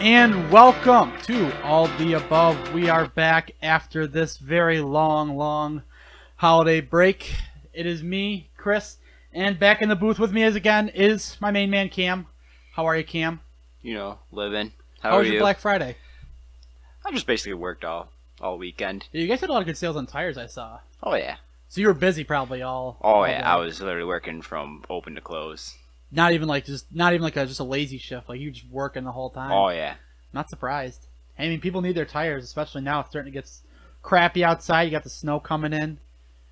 And welcome to All the Above. We are back after this very long holiday break. It is me, Chris, and back in the booth with me again is my main man, Cam. How are you, Cam? You know, living. How was your Black Friday? I just basically worked all weekend. Yeah, you guys had a lot of good sales on tires, I saw. Oh yeah. So you were busy probably all. Oh yeah, I was literally working from open to close. Not even like just a lazy shift. Like you were just working the whole time. Oh yeah. Not surprised. I mean, people need their tires, especially now. It's starting to get crappy outside. You got the snow coming in,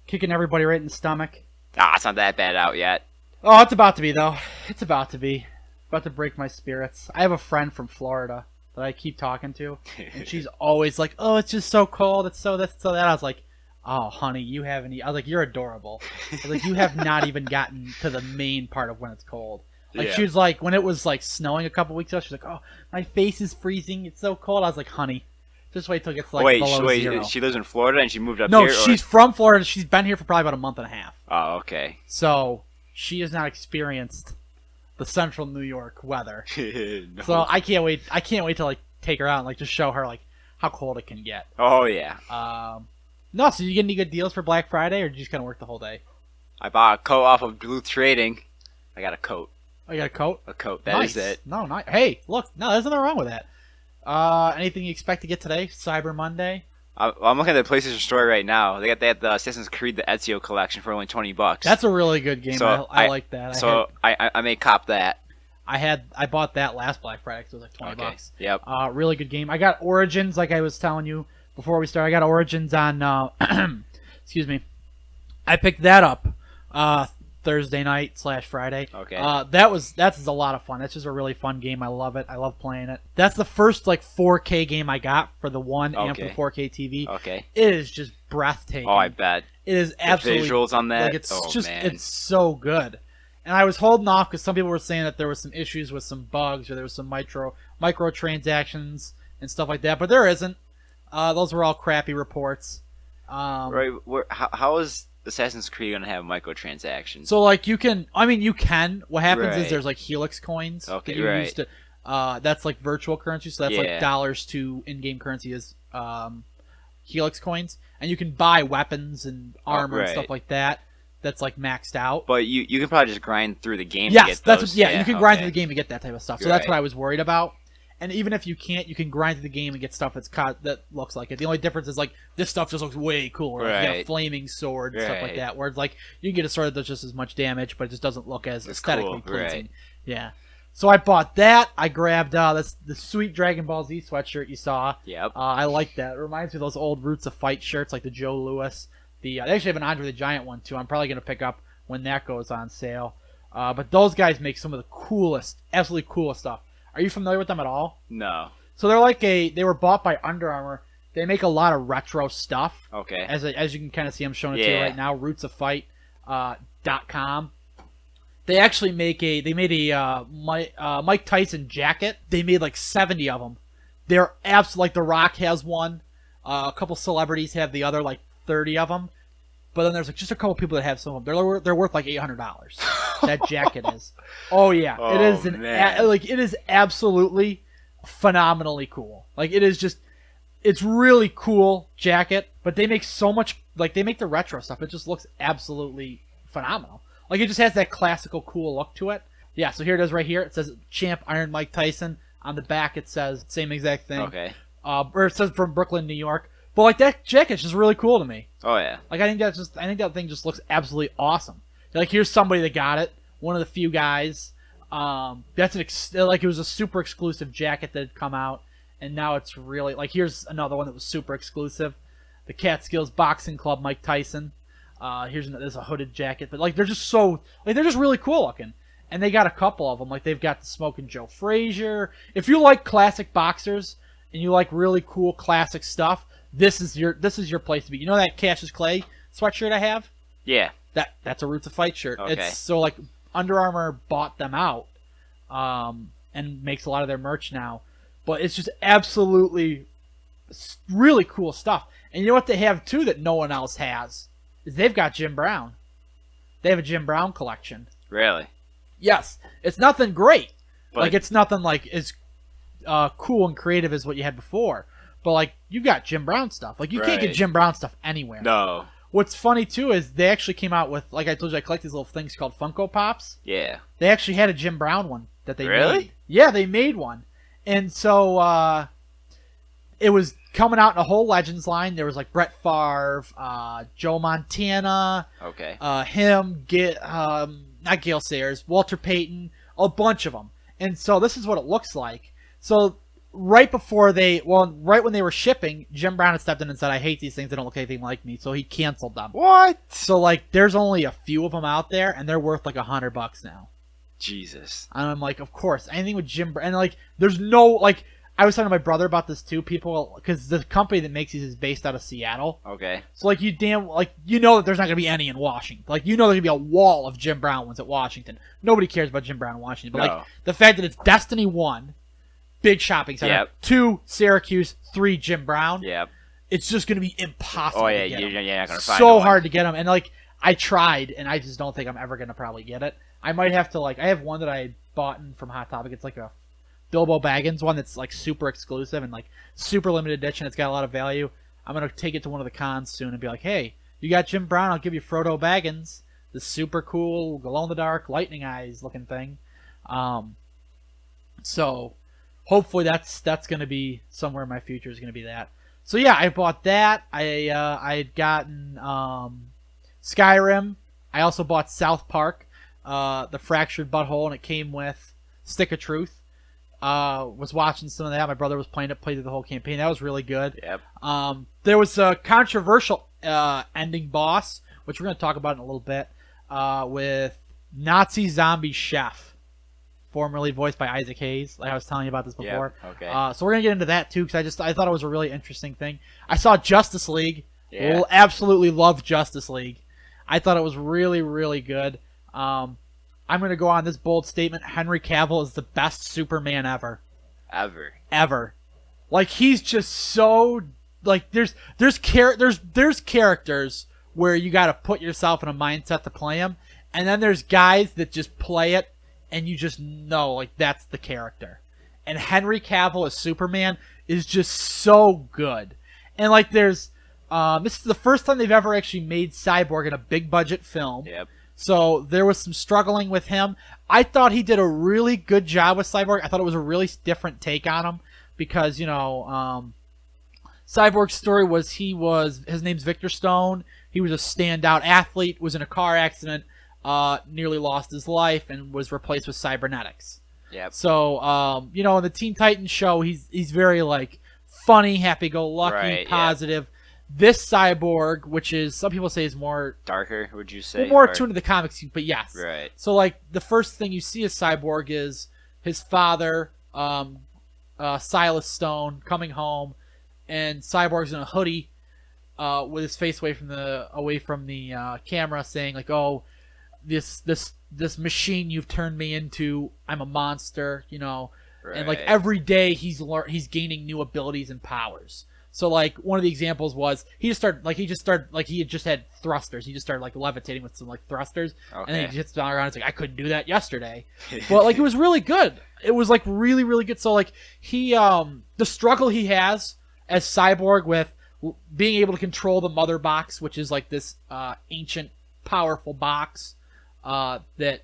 kicking everybody right in the stomach. It's not that bad out yet. Oh, it's about to be though. It's about to be. About to break my spirits. I have a friend from Florida that I keep talking to, and she's always like, "Oh, it's just so cold. It's so this, so that." I was like, "Oh, honey, you haven't." I was like, "You're adorable." I was like, "You have not even gotten to the main part of when it's cold." Like she was like, when it was like snowing a couple weeks ago, she's like, "Oh, my face is freezing. It's so cold." I was like, "Honey, just wait till it gets like below zero." She lives in Florida and she moved up here? here? No, she's from Florida. She's been here for probably about a month and a half. Oh, okay. So she has not experienced the central New York weather. No. So I can't wait. I can't wait to like take her out and like just show her like how cold it can get. Oh yeah. No, so you get any good deals for Black Friday, or did you just kind of work the whole day? I bought a coat off of Duluth Trading. I got a coat. Oh, you got a coat? A coat. That is it. No, not. Hey, look. No, there's nothing wrong with that. Anything you expect to get today? Cyber Monday? I'm looking at the PlayStation Store right now. They got the Assassin's Creed, the Ezio collection for only $20. That's a really good game. So I like that. I may cop that. I bought that last Black Friday because it was like $20. Yep. Really good game. I got Origins, like I was telling you before we started. I got Origins on. Excuse me. I picked that up Thursday night / Friday. Okay. That's a lot of fun. That's just a really fun game. I love it. I love playing it. That's the first like 4K game I got for the One and for the 4K TV. Okay. It is just breathtaking. Oh, I bet. It is absolutely. The visuals on that. Like it's so good. And I was holding off because some people were saying that there was some issues with some bugs or there was some microtransactions and stuff like that, but there isn't. Those were all crappy reports. Right. How is Assassin's Creed gonna have microtransactions? So like you can. What happens is there's like Helix coins that you use to. That's like virtual currency, so that's like dollars to in-game currency is Helix coins, and you can buy weapons and armor and stuff like that. That's like maxed out. But you can probably just grind through the game. Yes, to get those. You can grind through the game to get that type of stuff. So that's what I was worried about. And even if you can't, you can grind through the game and get stuff that looks like it. The only difference is like this stuff just looks way cooler. Like, you get a flaming sword and stuff like that. Where it's like you can get a sword that does just as much damage, but it just doesn't look as aesthetically pleasing. Yeah. So I bought that. I grabbed the sweet Dragon Ball Z sweatshirt you saw. Yep. I like that. It reminds me of those old Roots of Fight shirts, like the Joe Louis. They actually have an Andre the Giant one too. I'm probably gonna pick up when that goes on sale. But those guys make some of the coolest, absolutely coolest stuff. Are you familiar with them at all? No. So they were bought by Under Armour. They make a lot of retro stuff. Okay. As you can kind of see, I'm showing it to you right now. Rootsoffight.com. They actually made a Mike Tyson jacket. They made like 70 of them. They're absolutely like The Rock has one. A couple celebrities have the other like 30 of them. But then there's like just a couple people that have some of them. They're worth like $800. That jacket is. Oh yeah, it is it is absolutely phenomenally cool. Like it's really cool jacket. But they make so much they make the retro stuff. It just looks absolutely phenomenal. Like it just has that classical cool look to it. Yeah. So here it is right here. It says Champ Iron Mike Tyson. On the back it says same exact thing. Okay. Or it says from Brooklyn, New York. But like that jacket's just really cool to me. Oh yeah. Like I think that thing just looks absolutely awesome. Like here's somebody that got it, one of the few guys. It was a super exclusive jacket that had come out, and now it's really like here's another one that was super exclusive, the Catskills Boxing Club Mike Tyson. There's a hooded jacket, but like they're just really cool looking. And they got a couple of them. Like they've got the Smoking Joe Frazier. If you like classic boxers and you like really cool classic stuff. This is your place to be. You know that Cassius Clay sweatshirt I have? Yeah. That's a Roots of Fight shirt. Okay. It's so like Under Armour bought them out, and makes a lot of their merch now. But it's just absolutely really cool stuff. And you know what they have too that no one else has is they've got Jim Brown. They have a Jim Brown collection. Really? Yes. It's nothing great. But like it's nothing like as cool and creative as what you had before. But like you got Jim Brown stuff. Like you can't get Right. Jim Brown stuff anywhere. No. What's funny too is they actually came out with, like I told you, I collect these little things called Funko Pops. Yeah. They actually had a Jim Brown one that they Really? made. Yeah, they made one. And so it was coming out in a whole Legends line. There was like Brett Favre, Joe Montana, Okay. not Gale Sayers, Walter Payton, a bunch of them. And so this is what it looks like. So right when they were shipping, Jim Brown had stepped in and said, "I hate these things. They don't look anything like me." So he canceled them. What? So like, there's only a few of them out there, and they're worth like $100 now. Jesus. And I'm like, of course, anything with Jim Brown. And like, there's no like. I was talking to my brother about this too. People, because the company that makes these is based out of Seattle. Okay. So like, you know that there's not gonna be any in Washington. Like, you know there's gonna be a wall of Jim Brown ones at Washington. Nobody cares about Jim Brown in Washington. But No. like, the fact that it's Destiny 1, big shopping center, Yep. 2 Syracuse, 3 Jim Brown. Yep. It's just gonna be impossible. Oh to yeah, get 'em. you're not gonna find So one. hard to get them, and like I tried, and I just don't think I'm ever gonna probably get it. I might have to I have one that I bought from Hot Topic. It's like a Bilbo Baggins one that's like super exclusive and like super limited edition. It's got a lot of value. I'm gonna take it to one of the cons soon and be like, hey, you got Jim Brown? I'll give you Frodo Baggins, the super cool glow in the dark lightning eyes looking thing. So hopefully that's gonna be somewhere in my future is gonna be that. So yeah, I bought that. I had gotten Skyrim. I also bought South Park, the Fractured Butthole, and it came with Stick of Truth. Was watching some of that. My brother was played through the whole campaign. That was really good. Yep. There was a controversial ending boss, which we're going to talk about in a little bit, with Nazi Zombie Chef, formerly voiced by Isaac Hayes. Like I was telling you about this before. Yep. Okay. So we're going to get into that too, because I thought it was a really interesting thing. I saw Justice League. Yeah. Absolutely loved Justice League. I thought it was really, really good. I'm going to go on this bold statement. Henry Cavill is the best Superman ever. Ever. Like, he's just so, like, there's characters where you got to put yourself in a mindset to play them, and then there's guys that just play it, and you just know, like, that's the character. And Henry Cavill as Superman is just so good. And, like, this is the first time they've ever actually made Cyborg in a big budget film. Yep. So there was some struggling with him. I thought he did a really good job with Cyborg. I thought it was a really different take on him because, Cyborg's story was his name's Victor Stone. He was a standout athlete, was in a car accident, nearly lost his life, and was replaced with cybernetics. Yep. So, in the Teen Titans show, he's very, like, funny, happy-go-lucky, Right, positive. Yeah. This Cyborg, which is, some people say is more darker, would you say? more tuned to the comics, but yes. Right. So, like, the first thing you see as Cyborg is his father, Silas Stone, coming home, and Cyborg's in a hoodie, with his face away from the camera, saying like, "Oh, this machine you've turned me into, I'm a monster," Right. And like every day he's gaining new abilities and powers. So like one of the examples was he had just had thrusters. He just started like levitating with some like thrusters, and then he just down around. It's like I couldn't do that yesterday, but like it was really good. It was like really really good. So like he the struggle he has as Cyborg with being able to control the mother box, which is like this ancient powerful box that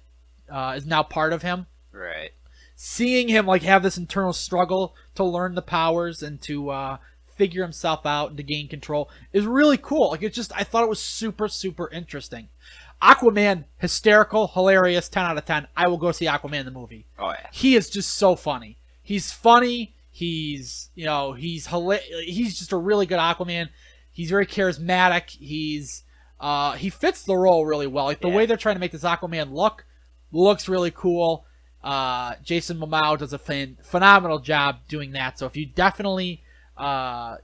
is now part of him. Right. Seeing him like have this internal struggle to learn the powers and to figure himself out and to gain control is really cool. Like I thought it was super super interesting. Aquaman, hysterical, hilarious, 10 out of 10. I will go see Aquaman the movie. Oh yeah. He is just so funny. He's funny. He's he's just a really good Aquaman. He's very charismatic. He fits the role really well. Like the way they're trying to make this Aquaman looks really cool. Jason Momoa does a phenomenal job doing that. So if you definitely are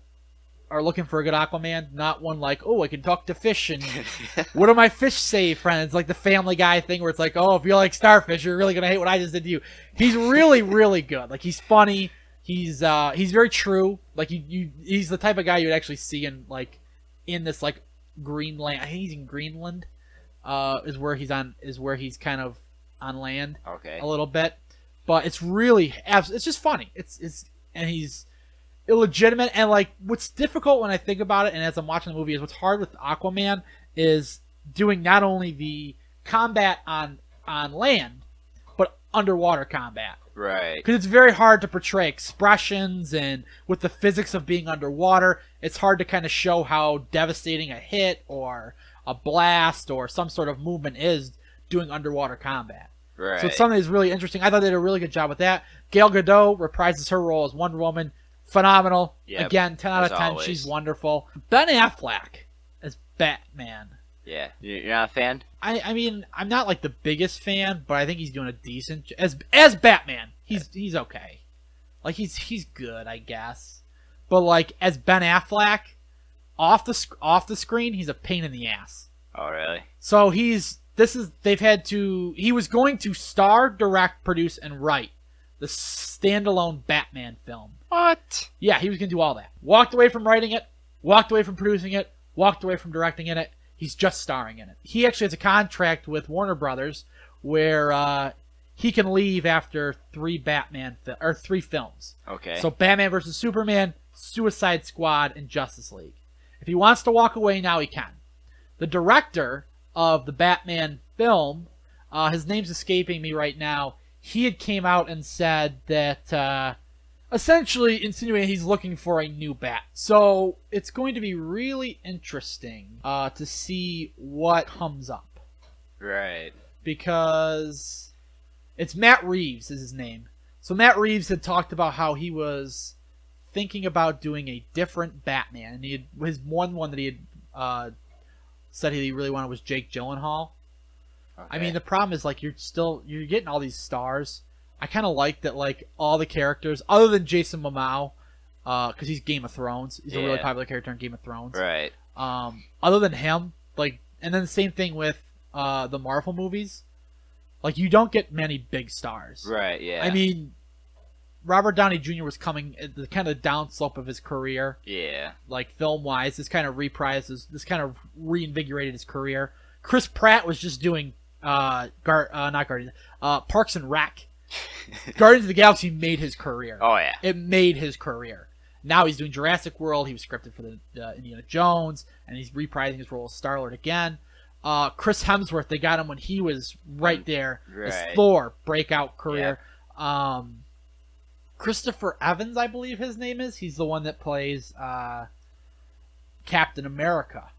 looking for a good Aquaman, not one like, oh, I can talk to fish and what do my fish say, friends? Like the Family Guy thing where it's like, oh, if you like starfish, you're really gonna hate what I just did to you. He's really really good. Like he's funny. He's very true. Like he's the type of guy you'd actually see in this like Greenland. I think he's in Greenland. Is where he's kind of on land. Okay. A little bit. but it's really it's just funny. And he's illegitimate, and like what's difficult when I think about it, and as I'm watching the movie, is what's hard with Aquaman is doing not only the combat on land, but underwater combat. Right. Because it's very hard to portray expressions, and with the physics of being underwater, it's hard to kind of show how devastating a hit or a blast or some sort of movement is doing underwater combat. Right. So it's something that's really interesting. I thought they did a really good job with that. Gal Gadot reprises her role as Wonder Woman. Phenomenal. Yep, Again, 10 out of 10. always. She's wonderful. Ben Affleck as Batman. Yeah. You're not a fan? I mean, I'm not like the biggest fan, but I think he's doing a decent as Batman. He's okay. Like he's good, I guess. But like as Ben Affleck, off the screen, he's a pain in the ass. Oh, really? So he was going to star, direct, produce, and write the standalone Batman film. What? Yeah, he was going to do all that. Walked away from writing it, walked away from producing it, walked away from directing in it. He's just starring in it. He actually has a contract with Warner Brothers where he can leave after 3 films. Okay. So Batman vs. Superman, Suicide Squad, and Justice League. If he wants to walk away now, he can. The director of the Batman film, his name's escaping me right now, he had came out and said that essentially insinuating he's looking for a new Bat. So it's going to be really interesting to see what comes up. Right. Because it's Matt Reeves is his name. So Matt Reeves had talked about how he was thinking about doing a different Batman. And his one that he had said he really wanted was Jake Gyllenhaal. Okay. I mean, the problem is like you're getting all these stars. I kind of like that, like all the characters other than Jason Momoa, because he's Game of Thrones. He's a really popular character in Game of Thrones. Right. Other than him, like, and then the same thing with the Marvel movies. Like, you don't get many big stars. Right. Yeah. I mean, Robert Downey Jr. was coming at the kind of downslope of his career. Yeah. Like film wise, this kind of reinvigorated his career. Chris Pratt was just doing Parks and Rec. Guardians of the Galaxy made his career. Oh yeah. It made his career. Now he's doing Jurassic World. He was scripted for the Indiana Jones, and he's reprising his role as Star-Lord again. Chris Hemsworth, they got him when he was right there. His Thor breakout career. Yeah. Christopher Evans, I believe his name is. He's the one that plays Captain America.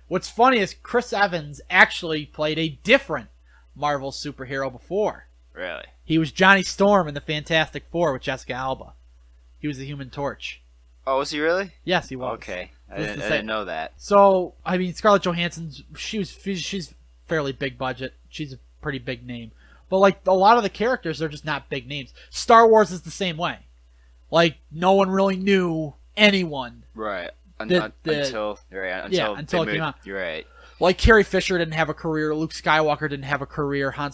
What's funny is Chris Evans actually played a different Marvel superhero before. Really? He was Johnny Storm in the Fantastic Four with Jessica Alba. He was the Human Torch. Oh, was he really? Yes, he was. Okay, I didn't know that. So, I mean, Scarlett Johansson, she's fairly big budget. She's a pretty big name. But, like, a lot of the characters, they're just not big names. Star Wars is the same way. Like, no one really knew anyone. Right. Until it came out. You're right. Like, Carrie Fisher didn't have a career. Luke Skywalker didn't have a career. I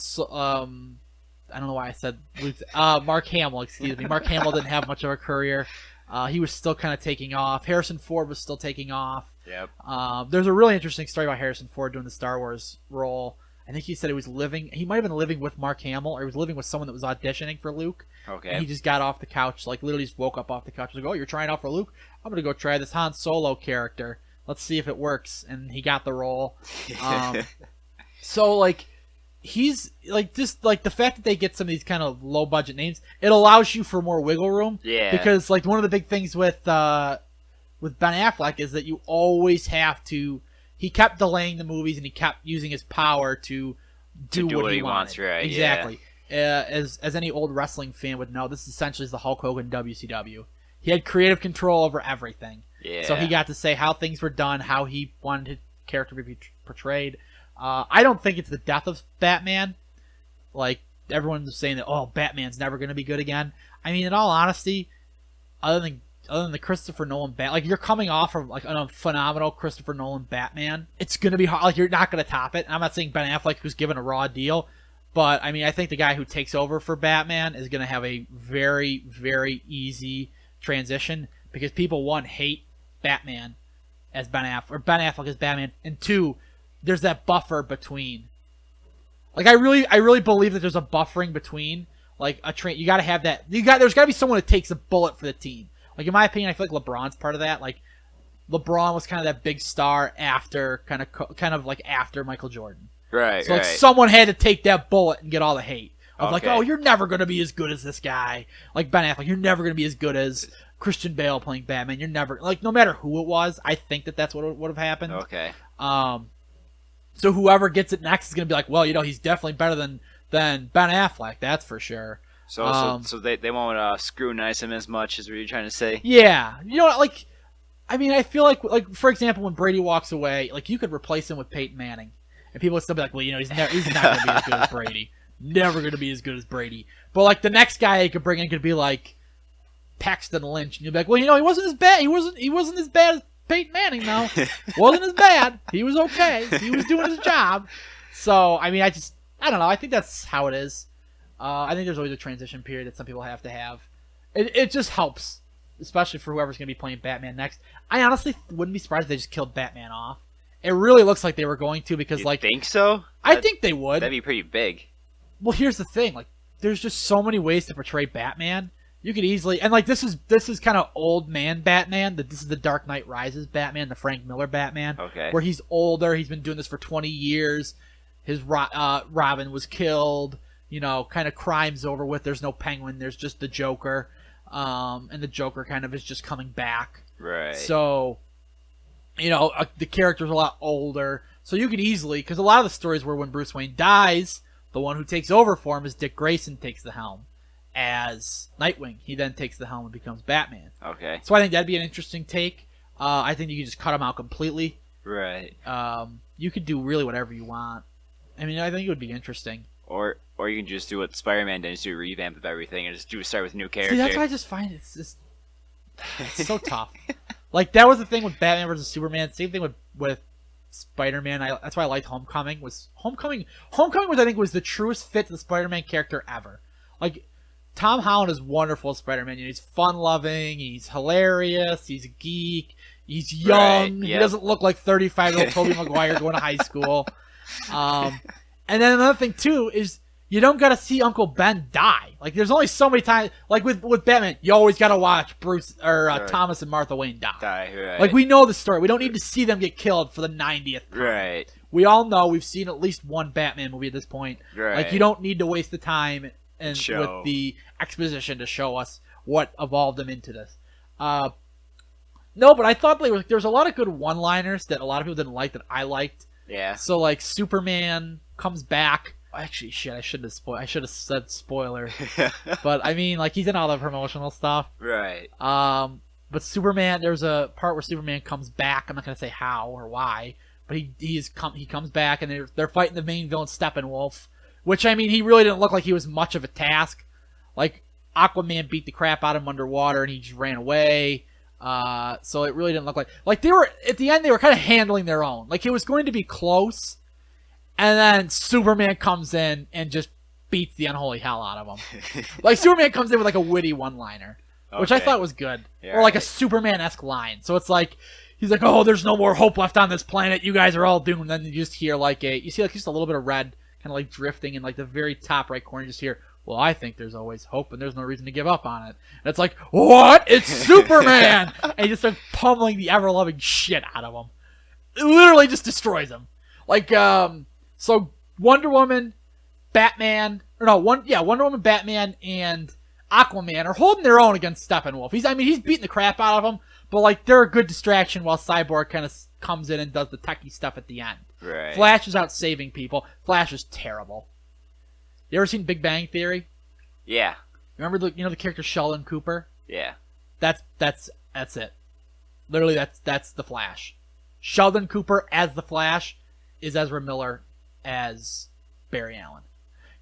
don't know why I said Luke. Mark Hamill, excuse me. Mark Hamill didn't have much of a career. He was still kind of taking off. Harrison Ford was still taking off. Yep. There's a really interesting story about Harrison Ford doing the Star Wars role. I think he said he might have been living with Mark Hamill, or he was living with someone that was auditioning for Luke. Okay. And he just got off the couch, like literally just woke up off the couch. Like, oh, you're trying out for Luke? I'm going to go try this Han Solo character. Let's see if it works. And he got the role. So, like, he's, like, just, like, the fact that they get some of these kind of low-budget names, it allows you for more wiggle room. Yeah. Because, like, one of the big things with Ben Affleck is that you always have to... He kept delaying the movies, and he kept using his power to do what he wants. Right? Exactly. Yeah. As any old wrestling fan would know, this essentially is the Hulk Hogan WCW. He had creative control over everything. Yeah. So he got to say how things were done, how he wanted his character to be portrayed. I don't think it's the death of Batman. Like, everyone's saying that, oh, Batman's never going to be good again. I mean, in all honesty, other than the Christopher Nolan like, you're coming off from like a phenomenal Christopher Nolan Batman. It's gonna be hard. Like, you're not gonna top it. And I'm not saying Ben Affleck, who's given a raw deal, but I mean, I think the guy who takes over for Batman is gonna have a very, very easy transition, because people, one, hate Batman as Ben Affleck, or Ben Affleck as Batman, and two, there's that buffer between. Like, I really believe that there's a buffering between like a train. You got to have that. There's got to be someone that takes a bullet for the team. Like in my opinion, I feel like LeBron's part of that. Like LeBron was kind of that big star after kind of like after Michael Jordan. Right. So like right. someone had to take that bullet and get all the hate of like, Okay. oh, you're never gonna be as good as this guy. Like Ben Affleck, you're never gonna be as good as Christian Bale playing Batman. You're never like no matter who it was. I think that's what would have happened. Okay. So whoever gets it next is gonna be like, well, he's definitely better than Ben Affleck. That's for sure. So they won't scrutinize him as much as what you're trying to say. Yeah, like, I mean, I feel like for example, when Brady walks away, like you could replace him with Peyton Manning, and people would still be like, well, he's not gonna be as good as Brady. Never gonna be as good as Brady. But like the next guy he could bring in could be like Paxton Lynch, and you'd be like, well, he wasn't as bad. He wasn't as bad as Peyton Manning, though. Wasn't as bad. He was okay. He was doing his job. So I mean, I don't know. I think that's how it is. I think there's always a transition period that some people have to have. It just helps, especially for whoever's going to be playing Batman next. I honestly wouldn't be surprised if they just killed Batman off. It really looks like they were going to because, You like, think so? I think they would. That'd be pretty big. Well, here's the thing: like, there's just so many ways to portray Batman. You could easily, and like, this is kind of old man Batman. This is the Dark Knight Rises Batman, the Frank Miller Batman, Okay. where he's older. He's been doing this for 20 years. His Robin was killed. Kind of crime's over with. There's no Penguin. There's just the Joker. And the Joker kind of is just coming back. Right. So, the character's a lot older. So you could easily, because a lot of the stories where when Bruce Wayne dies, the one who takes over for him is Dick Grayson takes the helm as Nightwing. He then takes the helm and becomes Batman. Okay. So I think that'd be an interesting take. I think you could just cut him out completely. Right. You could do really whatever you want. I mean, I think it would be interesting. Or you can just do what Spider-Man did, just do a revamp of everything, and just start with a new character. See, that's what I just find it's so tough. Like that was the thing with Batman versus Superman. Same thing with Spider-Man. That's why I liked Homecoming. Homecoming was, I think, was the truest fit to the Spider-Man character ever. Like Tom Holland is wonderful as Spider-Man. He's fun-loving. He's hilarious. He's a geek. He's young. Right, He yep. doesn't look like 35-year-old Tobey Maguire going to high school. And then another thing too is you don't gotta see Uncle Ben die. Like there's only so many times. Like with Batman, you always gotta watch Bruce or Right. Thomas and Martha Wayne die. Right. Like we know the story. We don't need to see them get killed for the 90th time. Right. We all know we've seen at least one Batman movie at this point. Right. Like you don't need to waste the time and Show. with the exposition to show us what evolved them into this. No, but I thought there was a lot of good one-liners that a lot of people didn't like that I liked. Yeah. So like Superman comes back. Actually, shit, I should have said spoiler. But I mean, like he's in all the promotional stuff. Right. But Superman, there's a part where Superman comes back. I'm not gonna say how or why, but he comes back and they're fighting the main villain Steppenwolf, which I mean he really didn't look like he was much of a task. Like Aquaman beat the crap out of him underwater and he just ran away. So it really didn't look like they were at the end. They were kind of handling their own. Like it was going to be close, and then Superman comes in and just beats the unholy hell out of them. Like Superman comes in with like a witty one-liner, which I Okay. thought was good, Yeah, or like a right. Superman-esque line. So it's like he's like, "Oh, there's no more hope left on this planet. You guys are all doomed." And then you just hear you see just a little bit of red, kind of like drifting in like the very top right corner. You just hear, "Well, I think there's always hope, and there's no reason to give up on it." And it's like, what? It's Superman! And he just starts pummeling the ever-loving shit out of him. It literally just destroys him. Like, so Wonder Woman, Batman, Wonder Woman, Batman, and Aquaman are holding their own against Steppenwolf. He's beating the crap out of him, but like they're a good distraction while Cyborg kind of comes in and does the techie stuff at the end. Right. Flash is out saving people. Flash is terrible. You ever seen Big Bang Theory? Yeah. Remember the character Sheldon Cooper? Yeah. That's it. Literally, that's the Flash. Sheldon Cooper as the Flash is Ezra Miller as Barry Allen.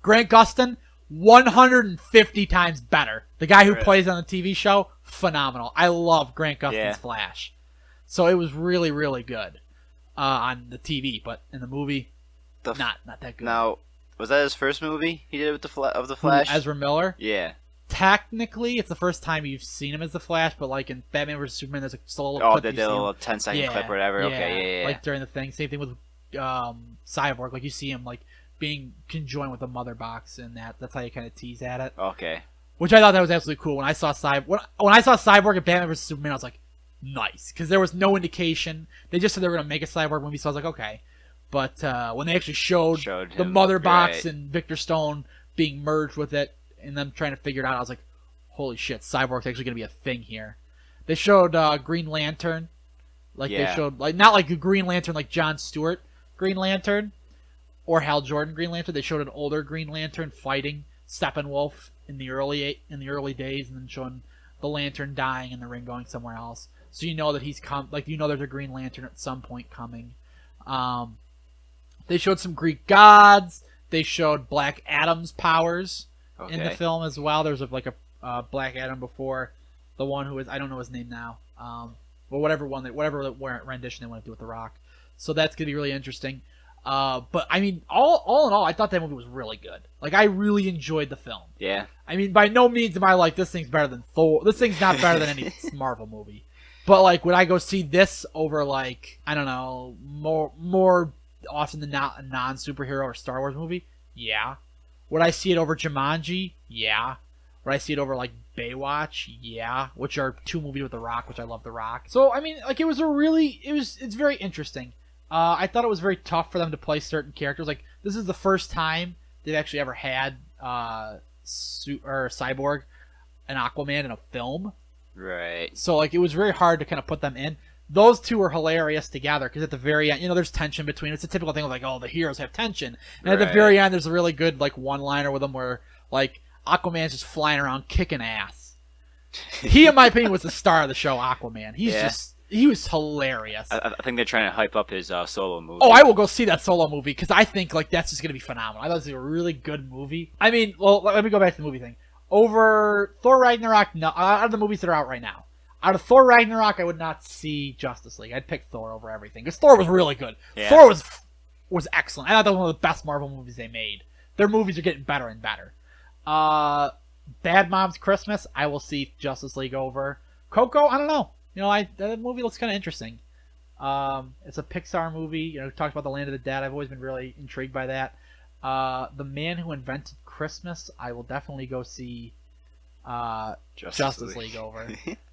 Grant Gustin, 150 times better. The guy who Right. plays on the TV show, phenomenal. I love Grant Gustin's Yeah. Flash. So it was really, really good on the TV, but in the movie, not that good. Now, was that his first movie he did with the Flash? Ezra Miller? Yeah. Technically, it's the first time you've seen him as the Flash, but like in Batman vs Superman, there's a solo Oh, clip the you see him. little 10-second clip or whatever. Okay, yeah. Like during the thing. Same thing with Cyborg. Like you see him like can join with the mother box, and that's how you kind of tease at it. Okay. Which I thought that was absolutely cool. When I saw Cyborg at Batman vs Superman, I was like, nice, because there was no indication. They just said they were gonna make a Cyborg movie, so I was like, okay. But when they actually showed the him, mother box right. and Victor Stone being merged with it, and them trying to figure it out, I was like, holy shit, Cyborg's actually gonna be a thing here. They showed Green Lantern, they showed not like a Green Lantern like John Stewart Green Lantern or Hal Jordan Green Lantern. They showed an older Green Lantern fighting Steppenwolf in the early days, and then showing the Lantern dying and the Ring going somewhere else. So you know that he's there's a Green Lantern at some point coming. They showed some Greek gods. They showed Black Adam's powers in the film as well. There's a Black Adam before, the one who is, I don't know his name now. But whatever rendition they want to do with The Rock. So that's gonna be really interesting. But I mean, all in all, I thought that movie was really good. Like, I really enjoyed the film. Yeah. I mean, by no means am I like, this thing's better than Thor. This thing's not better than any Marvel movie. But like, would I go see this over like, I don't know, more often than not a non-superhero or Star Wars movie? Yeah. Would I see it over Jumanji? Yeah. Would I see it over like Baywatch? Yeah. Which are two movies with The Rock, which I love The Rock. So I mean, like, it's very interesting. I thought it was very tough for them to play certain characters. Like, this is the first time they've actually ever had Cyborg and Aquaman in a film. Right. So like, it was very hard to kind of put them in. Those two were hilarious together because at the very end, there's tension between. It's a typical thing of like, oh, the heroes have tension, and at the very end, there's a really good like one-liner with them where like Aquaman's just flying around kicking ass. He, in my opinion, was the star of the show. Aquaman. He was hilarious. I think they're trying to hype up his solo movie. Oh, I will go see that solo movie because I think like that's just gonna be phenomenal. I thought it was a really good movie. I mean, well, let me go back to the movie thing. Over Thor Ragnarok, no, out of the movies that are out right now, out of Thor Ragnarok, I would not see Justice League. I'd pick Thor over everything because Thor was really good. Yeah. Thor was excellent. I thought that was one of the best Marvel movies they made. Their movies are getting better and better. Bad Moms Christmas, I will see Justice League over. Coco, I don't know. That movie looks kind of interesting. It's a Pixar movie. It talks about the land of the dead. I've always been really intrigued by that. The Man Who Invented Christmas, I will definitely go see Justice League over.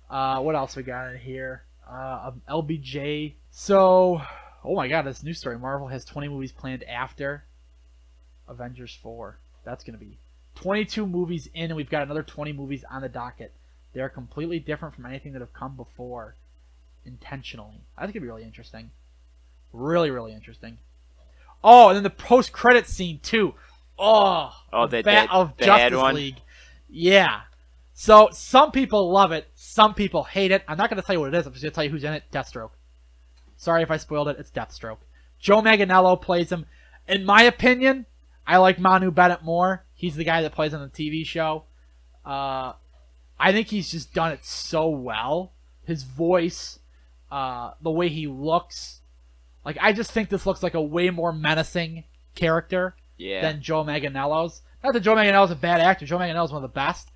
What else we got in here? LBJ. So, oh my god, this news story. Marvel has 20 movies planned after Avengers 4. That's going to be 22 movies in, and we've got another 20 movies on the docket. They are completely different from anything that have come before, intentionally. I think it'd be really interesting. Really, really interesting. Oh, and then the post-credit scene, too. Oh, the Justice League. Yeah. So, some people love it. Some people hate it. I'm not going to tell you what it is. I'm just going to tell you who's in it. Deathstroke. Sorry if I spoiled it. It's Deathstroke. Joe Manganiello plays him. In my opinion, I like Manu Bennett more. He's the guy that plays on the TV show. I think he's just done it so well. His voice, the way he looks. Like, I just think this looks like a way more menacing character than Joe Manganiello's. Not that Joe Manganiello's a bad actor. Joe Manganiello's one of the best.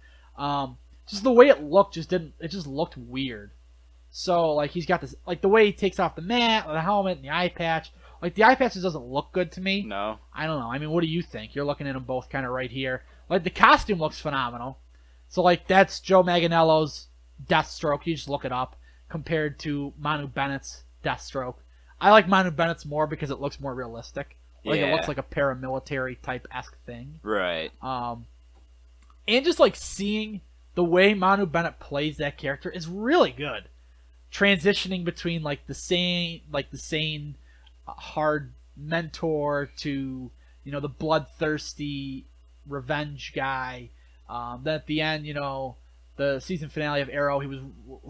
Just the way it looked it just looked weird. So, like, he's got this, like, the way he takes off the mat, the helmet, and the eye patch. Like, the eye patch just doesn't look good to me. No. I don't know. I mean, what do you think? You're looking at them both kind of right here. Like, the costume looks phenomenal. So, like, that's Joe Manganiello's Deathstroke. You just look it up compared to Manu Bennett's Deathstroke. I like Manu Bennett's more because it looks more realistic. Like, it looks like a paramilitary type-esque thing. Right. And just, like, seeing the way Manu Bennett plays that character is really good. Transitioning between, like, the sane, hard mentor to, the bloodthirsty revenge guy. Then at the end, the season finale of Arrow, he was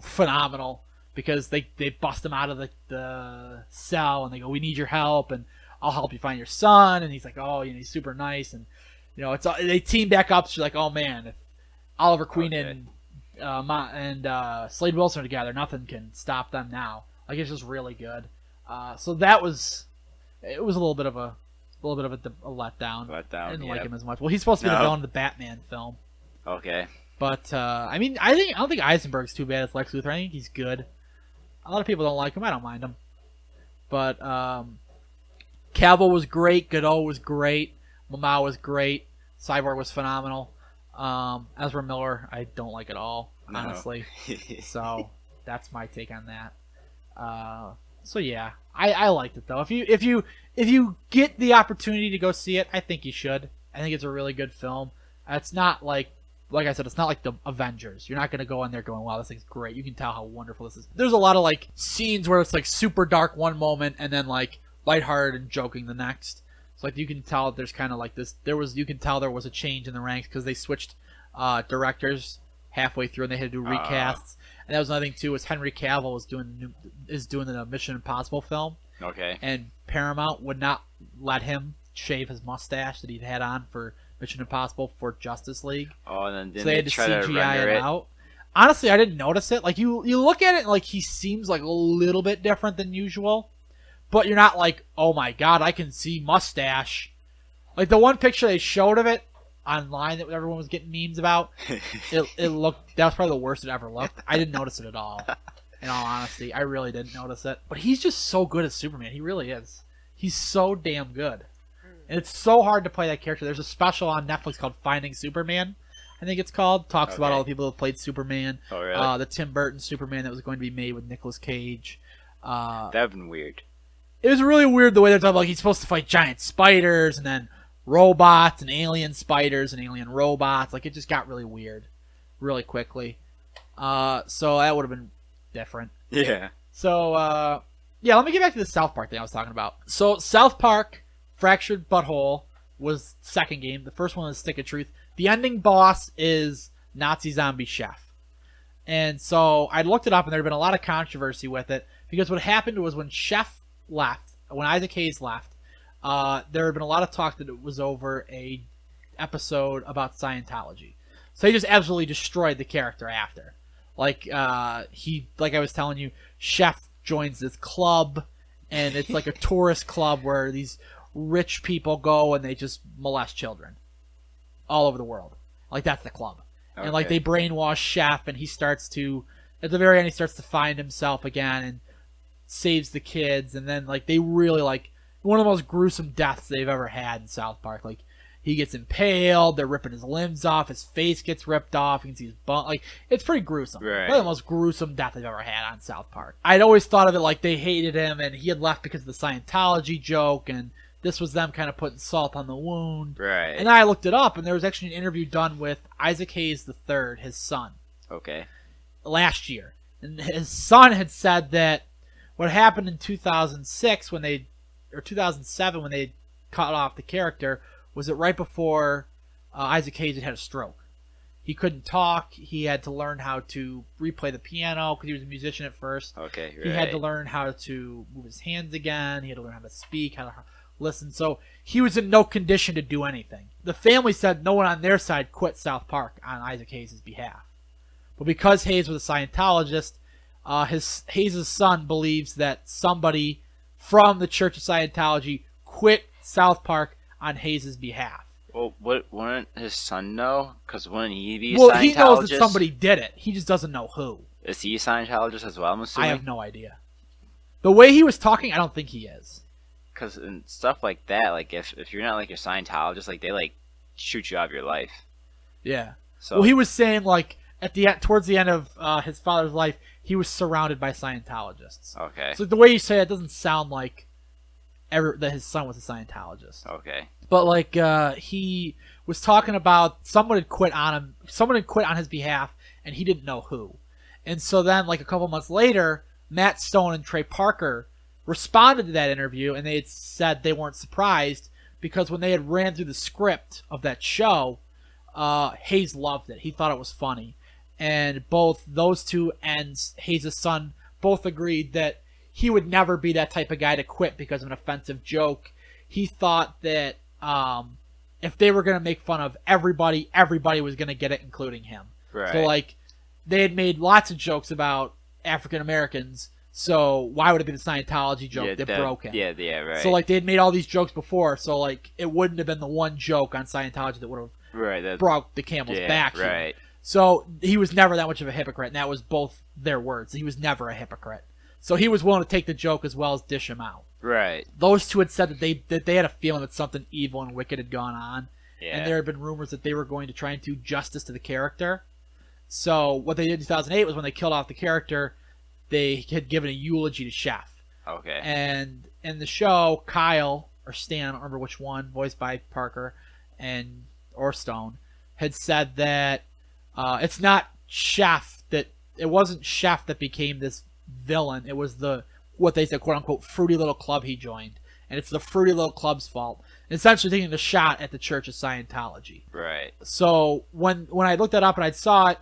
phenomenal because they bust him out of the cell and they go, "We need your help, and I'll help you find your son." And he's like, "Oh, he's super nice." And they team back up. So you're like, "Oh man, if Oliver Queen and Slade Wilson are together, nothing can stop them now." Like, it's just really good. So it was a little bit of a letdown. I didn't like him as much. Well, he's supposed to be the villain of the Batman film. Okay. But I mean, I don't think Eisenberg's too bad as Lex Luthor. I think he's good. A lot of people don't like him. I don't mind him. But Cavill was great. Godot was great. Mamau was great. Cyborg was phenomenal. Ezra Miller, I don't like at all, honestly. So that's my take on that. So yeah, I liked it though. If you get the opportunity to go see it, I think you should. I think it's a really good film. It's not like I said, it's not like the Avengers. You're not gonna go in there going, "Wow, this thing's great." You can tell how wonderful this is. There's a lot of like scenes where it's like super dark one moment and then like lighthearted and joking the next. So like you can tell there's kind of like this. You can tell there was a change in the ranks because they switched directors halfway through and they had to do recasts. And that was another thing too. Was Henry Cavill was doing the Mission Impossible film. Okay. And Paramount would not let him shave his mustache that he'd had on for Mission Impossible for Justice League. Oh, and then didn't so they had to try CGI to it out. Honestly, I didn't notice it. Like you look at it and like he seems like a little bit different than usual, but you're not like, oh my god, I can see mustache. Like the one picture they showed of it online that everyone was getting memes about, it looked, that was probably the worst it ever looked. I didn't notice it at all. In all honesty, I really didn't notice it. But he's just so good as Superman. He really is. He's so damn good. And it's so hard to play that character. There's a special on Netflix called Finding Superman, I think it's called. Talks about all the people who played Superman. Oh, really? The Tim Burton Superman that was going to be made with Nicolas Cage. That would have been weird. It was really weird the way they're talking about, like, he's supposed to fight giant spiders and then robots and alien spiders and alien robots. Like, it just got really weird really quickly. So that would have been different. Yeah. So, yeah, let me get back to the South Park thing I was talking about. So, South Park Fractured Butthole was the second game. The first one was Stick of Truth. The ending boss is Nazi Zombie Chef. And so I looked it up, and there had been a lot of controversy with it, because what happened was when Chef left, when Isaac Hayes left, there had been a lot of talk that it was over a episode about Scientology. So he just absolutely destroyed the character after. Like I was telling you, Chef joins this club, and it's like a tourist club where these rich people go and they just molest children all over the world. Like, that's the club. Okay. And like they brainwash Chef, and he starts to, at the very end, he starts to find himself again and saves the kids. And then like they really, like, one of the most gruesome deaths they've ever had in South Park. Like, he gets impaled, they're ripping his limbs off, his face gets ripped off, you can see his bone. Like, it's pretty gruesome. Right. One of the most gruesome death they've ever had on South Park. I'd always thought of it like they hated him and he had left because of the Scientology joke, and this was them kind of putting salt on the wound. Right. And then I looked it up, and there was actually an interview done with Isaac Hayes III, his son. Okay. Last year. And his son had said that what happened in 2006 or 2007 when they cut off the character was that right before Isaac Hayes had a stroke. He couldn't talk. He had to learn how to replay the piano because he was a musician at first. Okay, right. He had to learn how to move his hands again. He had to learn how to speak, how to listen. So he was in no condition to do anything. The family said no one on their side quit South Park on Isaac Hayes' behalf. But because Hayes was a Scientologist, Hayes' son believes that somebody from the Church of Scientology quit South Park on Hayes' behalf. Well, wouldn't his son know? Because wouldn't he be a Well, Scientologist? he knows that somebody did it. He just doesn't know who. Is he a Scientologist as well, I'm assuming? I have no idea. The way he was talking, I don't think he is. Because in stuff like that, like if you're not like a Scientologist, like they like shoot you out of your life. Yeah. So Well, he was saying like at the end, towards the end of his father's life, he was surrounded by Scientologists. Okay. So the way you say it doesn't sound like that his son was a Scientologist. Okay. But like he was talking about someone had quit on him. Someone had quit on his behalf, and he didn't know who. And so then, like a couple months later, Matt Stone and Trey Parker responded to that interview, and they had said they weren't surprised because when they had ran through the script of that show, Hayes loved it. He thought it was funny, and both those two and Hayes' son both agreed that he would never be that type of guy to quit because of an offensive joke. He thought that if they were going to make fun of everybody was going to get it, including him. Right. So, like, they had made lots of jokes about African Americans, so why would it be the Scientology joke that broke him? Yeah, right. So, like, they had made all these jokes before, so, like, it wouldn't have been the one joke on Scientology that would have broke the camel's back. Right. So, he was never that much of a hypocrite, and that was both their words. He was never a hypocrite. So he was willing to take the joke as well as dish him out. Right. Those two had said that they had a feeling that something evil and wicked had gone on, Yeah. and there had been rumors that they were going to try and do justice to the character. So what they did in 2008 was when they killed off the character, they had given a eulogy to Chef. Okay. And in the show, Kyle or Stan, I don't remember which one, voiced by Parker or Stone, had said that it's not Chef that it wasn't Chef that became this villain. It was what they said, quote unquote, fruity little club he joined, and it's the fruity little club's fault. And essentially taking the shot at the Church of Scientology. Right. So when I looked that up and I saw it,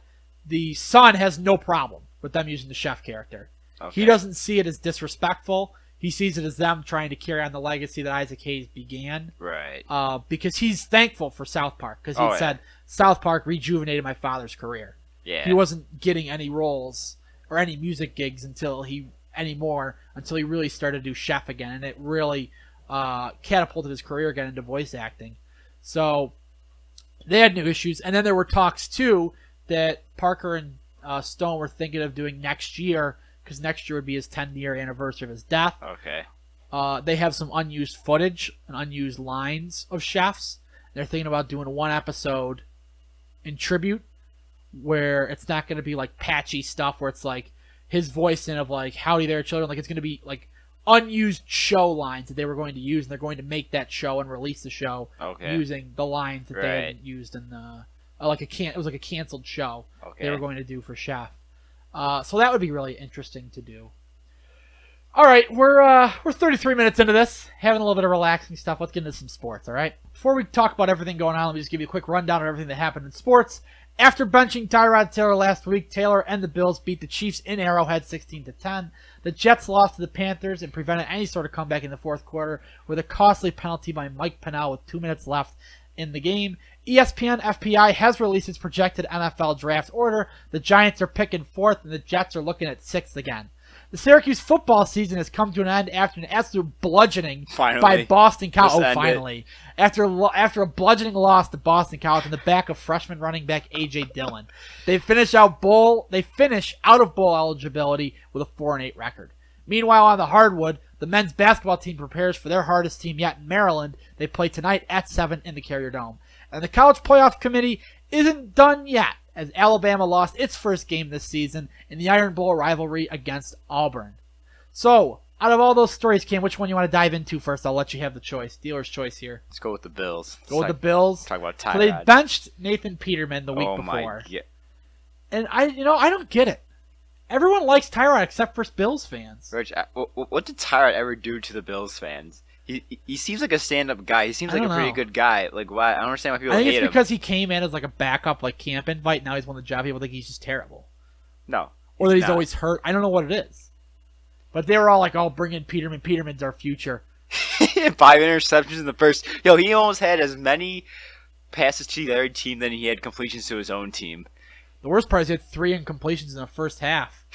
the son has no problem with them using the Chef character. Okay. He doesn't see it as disrespectful. He sees it as them trying to carry on the legacy that Isaac Hayes began. Right. Because he's thankful for South Park. Because he said, South Park rejuvenated my father's career. Yeah. He wasn't getting any roles or any music gigs until he really started to do Chef again. And it really catapulted his career again into voice acting. So they had new issues. And then there were talks, too, that Parker and Stone were thinking of doing next year, because next year would be his 10-year anniversary of his death. Okay. They have some unused footage and unused lines of Chefs. They're thinking about doing one episode in tribute where it's not going to be like patchy stuff where it's like his voice in of like howdy there children. Like it's going to be like unused show lines that they were going to use, and they're going to make that show and release the show using the lines that they had used in the it was like a canceled show they were going to do for Chef. So that would be really interesting to do. All right, we're 33 minutes into this, having a little bit of relaxing stuff. Let's get into some sports, all right? Before we talk about everything going on, let me just give you a quick rundown of everything that happened in sports. After benching Tyrod Taylor last week, Taylor and the Bills beat the Chiefs in Arrowhead 16-10. The Jets lost to the Panthers and prevented any sort of comeback in the fourth quarter with a costly penalty by Mike Pennell with 2 minutes left in the game. ESPN FPI has released its projected NFL draft order. The Giants are picking 4th and the Jets are looking at 6th again. The Syracuse football season has come to an end after an absolute bludgeoning by Boston College. Finally. After a bludgeoning loss to Boston College in the back of freshman running back A.J. Dillon. They finish out of bowl eligibility with a 4-8 record. Meanwhile, on the hardwood, the men's basketball team prepares for their hardest team yet in Maryland. They play tonight at 7 in the Carrier Dome. And the College Playoff Committee isn't done yet, as Alabama lost its first game this season in the Iron Bowl rivalry against Auburn. So, out of all those stories, Cam, which one you want to dive into first? I'll let you have the choice. Dealer's choice here. Let's go with the Bills. Go with the Bills. Talk about Tyrod. So they benched Nathan Peterman the week before. And I don't get it. Everyone likes Tyrod except for Bills fans. Rich, what did Tyrod ever do to the Bills fans? He seems like a stand-up guy. He seems like a pretty good guy. Like, why? I don't understand why people hate him. I think it's because he came in as like a backup, like camp invite. Now he's won the job. People think he's just terrible. No. Or that he's always hurt. I don't know what it is. But they were all like, "Oh, bring in Peterman. Peterman's our future." 5 interceptions in the first. Yo, he almost had as many passes to the other team than he had completions to his own team. The worst part is he had 3 incompletions in the first half.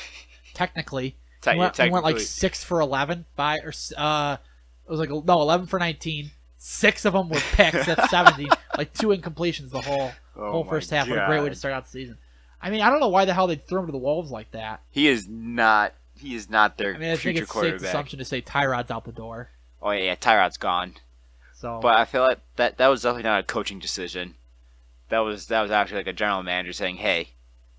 Technically, he went like 6 for 11, 5 or it was like 11 for 19. 6 of them were picks. That's 70. Like 2 incompletions the whole first half. What a great way to start out the season. I mean, I don't know why the hell they'd throw him to the wolves like that. He is not their future quarterback. I think it's a safe assumption to say Tyrod's out the door. Oh yeah, Tyrod's gone. So, but I feel like that was definitely not a coaching decision. That was actually like a general manager saying, "Hey,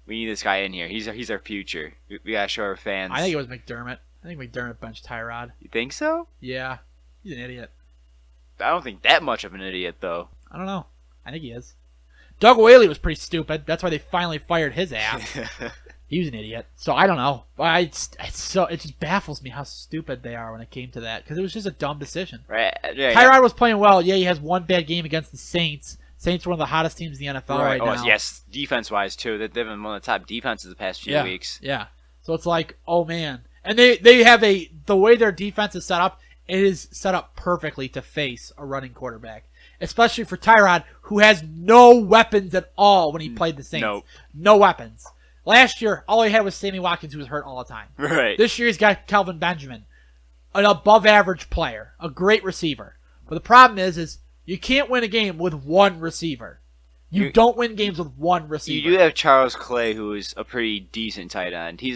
we need this guy in here. He's our future. We gotta show our fans." I think it was McDermott. I think McDermott benched Tyrod. You think so? Yeah. He's an idiot. I don't think that much of an idiot, though. I don't know. I think he is. Doug Whaley was pretty stupid. That's why they finally fired his ass. He was an idiot. So I don't know. It just baffles me how stupid they are when it came to that, because it was just a dumb decision. Right. Tyrod was playing well. Yeah, he has one bad game against the Saints. Saints are one of the hottest teams in the NFL right now. Yes, defense-wise, too. They've been one of the top defenses the past few weeks. Yeah. So it's like, oh, man. And they have the way their defense is set up, it is set up perfectly to face a running quarterback, especially for Tyrod, who has no weapons at all when he played the Saints. Nope. No weapons. Last year, all he had was Sammy Watkins, who was hurt all the time. Right. This year, he's got Kelvin Benjamin, an above-average player, a great receiver. But the problem is you can't win a game with one receiver. You don't win games with one receiver. You do have Charles Clay, who is a pretty decent tight end. I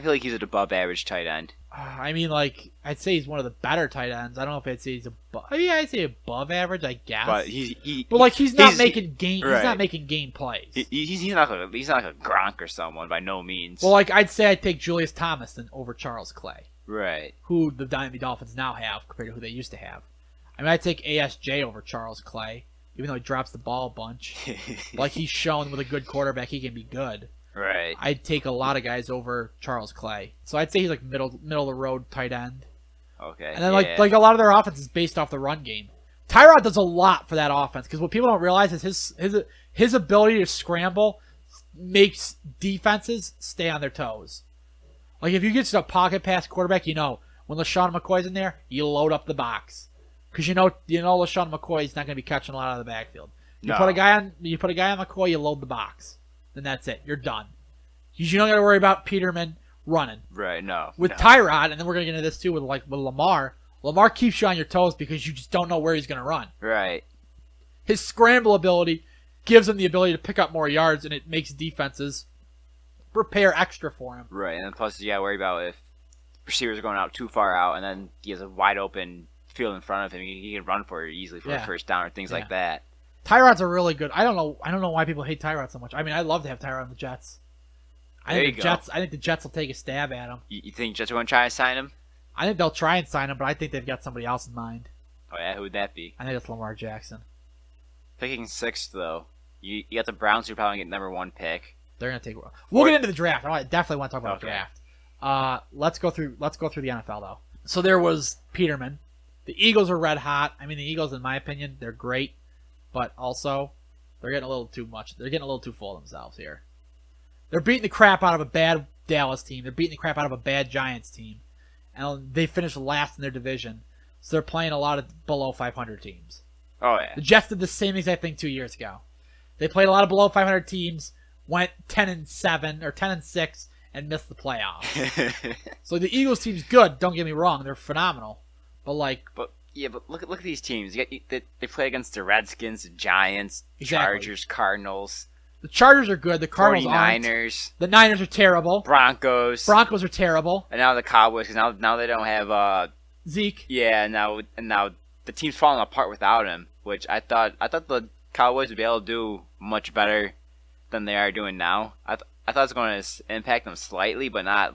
feel like he's an above-average tight end. I mean, like, I'd say he's one of the better tight ends. I don't know if I'd say he's above. Yeah, I'd say above average, I guess. But he's not making game. Right. He's not making game plays. He's not like a Gronk or someone by no means. Well, like I'd say, I'd take Julius Thomas over Charles Clay. Right. Who the Miami Dolphins now have compared to who they used to have. I mean, I'd take ASJ over Charles Clay, even though he drops the ball a bunch. Like he's shown with a good quarterback, he can be good. Right. I'd take a lot of guys over Charles Clay. So I'd say he's like middle of the road tight end. Okay. And then like a lot of their offense is based off the run game. Tyrod does a lot for that offense because what people don't realize is his ability to scramble makes defenses stay on their toes. Like if you get to a pocket pass quarterback, when LeSean McCoy's in there, you load up the box because you know LeSean McCoy's not going to be catching a lot out of the backfield. You put a guy on McCoy, you load the box. Then that's it. You're done. You don't got to worry about Peterman running. Right, no. With Tyrod, and then we're going to get into this too with Lamar. Lamar keeps you on your toes because you just don't know where he's going to run. Right. His scramble ability gives him the ability to pick up more yards, and it makes defenses prepare extra for him. Right, and then plus you got to worry about if receivers are going out too far out, and then he has a wide open field in front of him. He can run for it easily for a first down or things like that. Tyrod's a really good. I don't know why people hate Tyrod so much. I mean, I'd love to have Tyrod on the Jets. I think the Jets will take a stab at him. You think Jets are going to try and sign him? I think they'll try and sign him, but I think they've got somebody else in mind. Oh yeah, who would that be? I think it's Lamar Jackson. Picking 6th though, you got the Browns who probably get number 1 pick. They're going to take. We'll get into the draft. I definitely want to talk about the draft. Let's go through the NFL though. So there was Peterman. The Eagles are red hot. I mean, the Eagles, in my opinion, they're great, but also they're getting a little too much. They're getting a little too full of themselves here. They're beating the crap out of a bad Dallas team. They're beating the crap out of a bad Giants team, and they finished last in their division. So they're playing a lot of below 500 teams. Oh yeah. The Jets did the same exact thing 2 years ago. They played a lot of below 500 teams, went 10-7 or 10-6, and missed the playoffs. So the Eagles team's good. Don't get me wrong; they're phenomenal. But look at these teams. They play against the Redskins, the Giants, Chargers, Cardinals. The Chargers are good. The Cardinals 49ers. The Niners are terrible. Broncos are terrible. And now the Cowboys, because now they don't have Zeke. Yeah, now the team's falling apart without him. Which I thought the Cowboys would be able to do much better than they are doing now. I thought it was going to impact them slightly, but not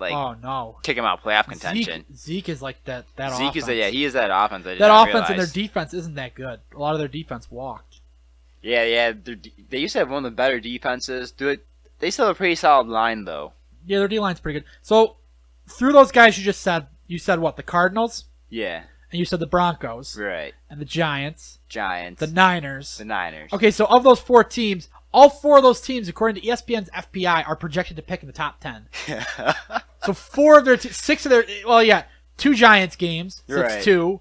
kick them out of playoff contention. Zeke is like that. Zeke offense. he is that offense. That offense and their defense isn't that good. A lot of their defense walked. Yeah. They used to have one of the better defenses. They still have a pretty solid line though. Yeah, their D line's pretty good. So through those guys you said what? The Cardinals? Yeah. And you said the Broncos. Right. And the Giants. The Niners. The Okay, so of those 4 teams, all 4 of those teams, according to ESPN's FPI, are projected to pick in the top 10. So 4 of their 6 of their 2 Giants games. So right. It's 2.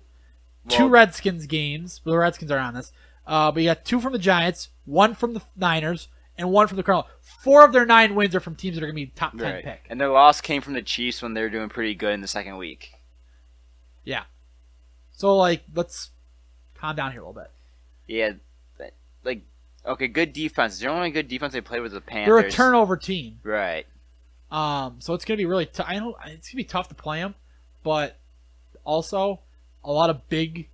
2 Redskins games. Well, the Redskins are on this. But you got 2 from the Giants, 1 from the Niners, and 1 from the Cardinals. 4 of their 9 wins are from teams that are going to be top 10 pick. And their loss came from the Chiefs when they were doing pretty good in the second week. Yeah. So, let's calm down here a little bit. Yeah. Okay, good defense. The only good defense they played was the Panthers. They're a turnover team. Right. So it's going to be really tough. I know it's going to be tough to play them, but also a lot of big,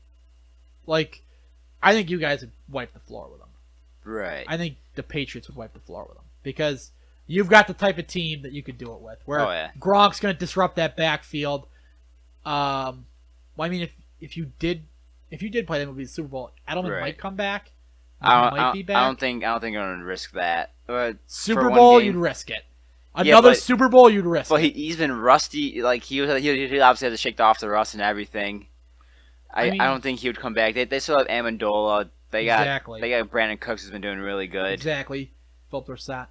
I think you guys would wipe the floor with them. Right. I think the Patriots would wipe the floor with them because you've got the type of team that you could do it with. Where Gronk's going to disrupt that backfield. I mean, if you did play them, it would be the Super Bowl. Edelman might come back. Might be back. I don't think I'm going to risk that. Super Bowl, you'd risk it. Another Super Bowl, you'd risk. But he's been rusty. He obviously had to shake off the rust and everything. I don't think he would come back. They still have Amendola. They got Brandon Cooks, who's been doing really good. Exactly. Philip Dorsett.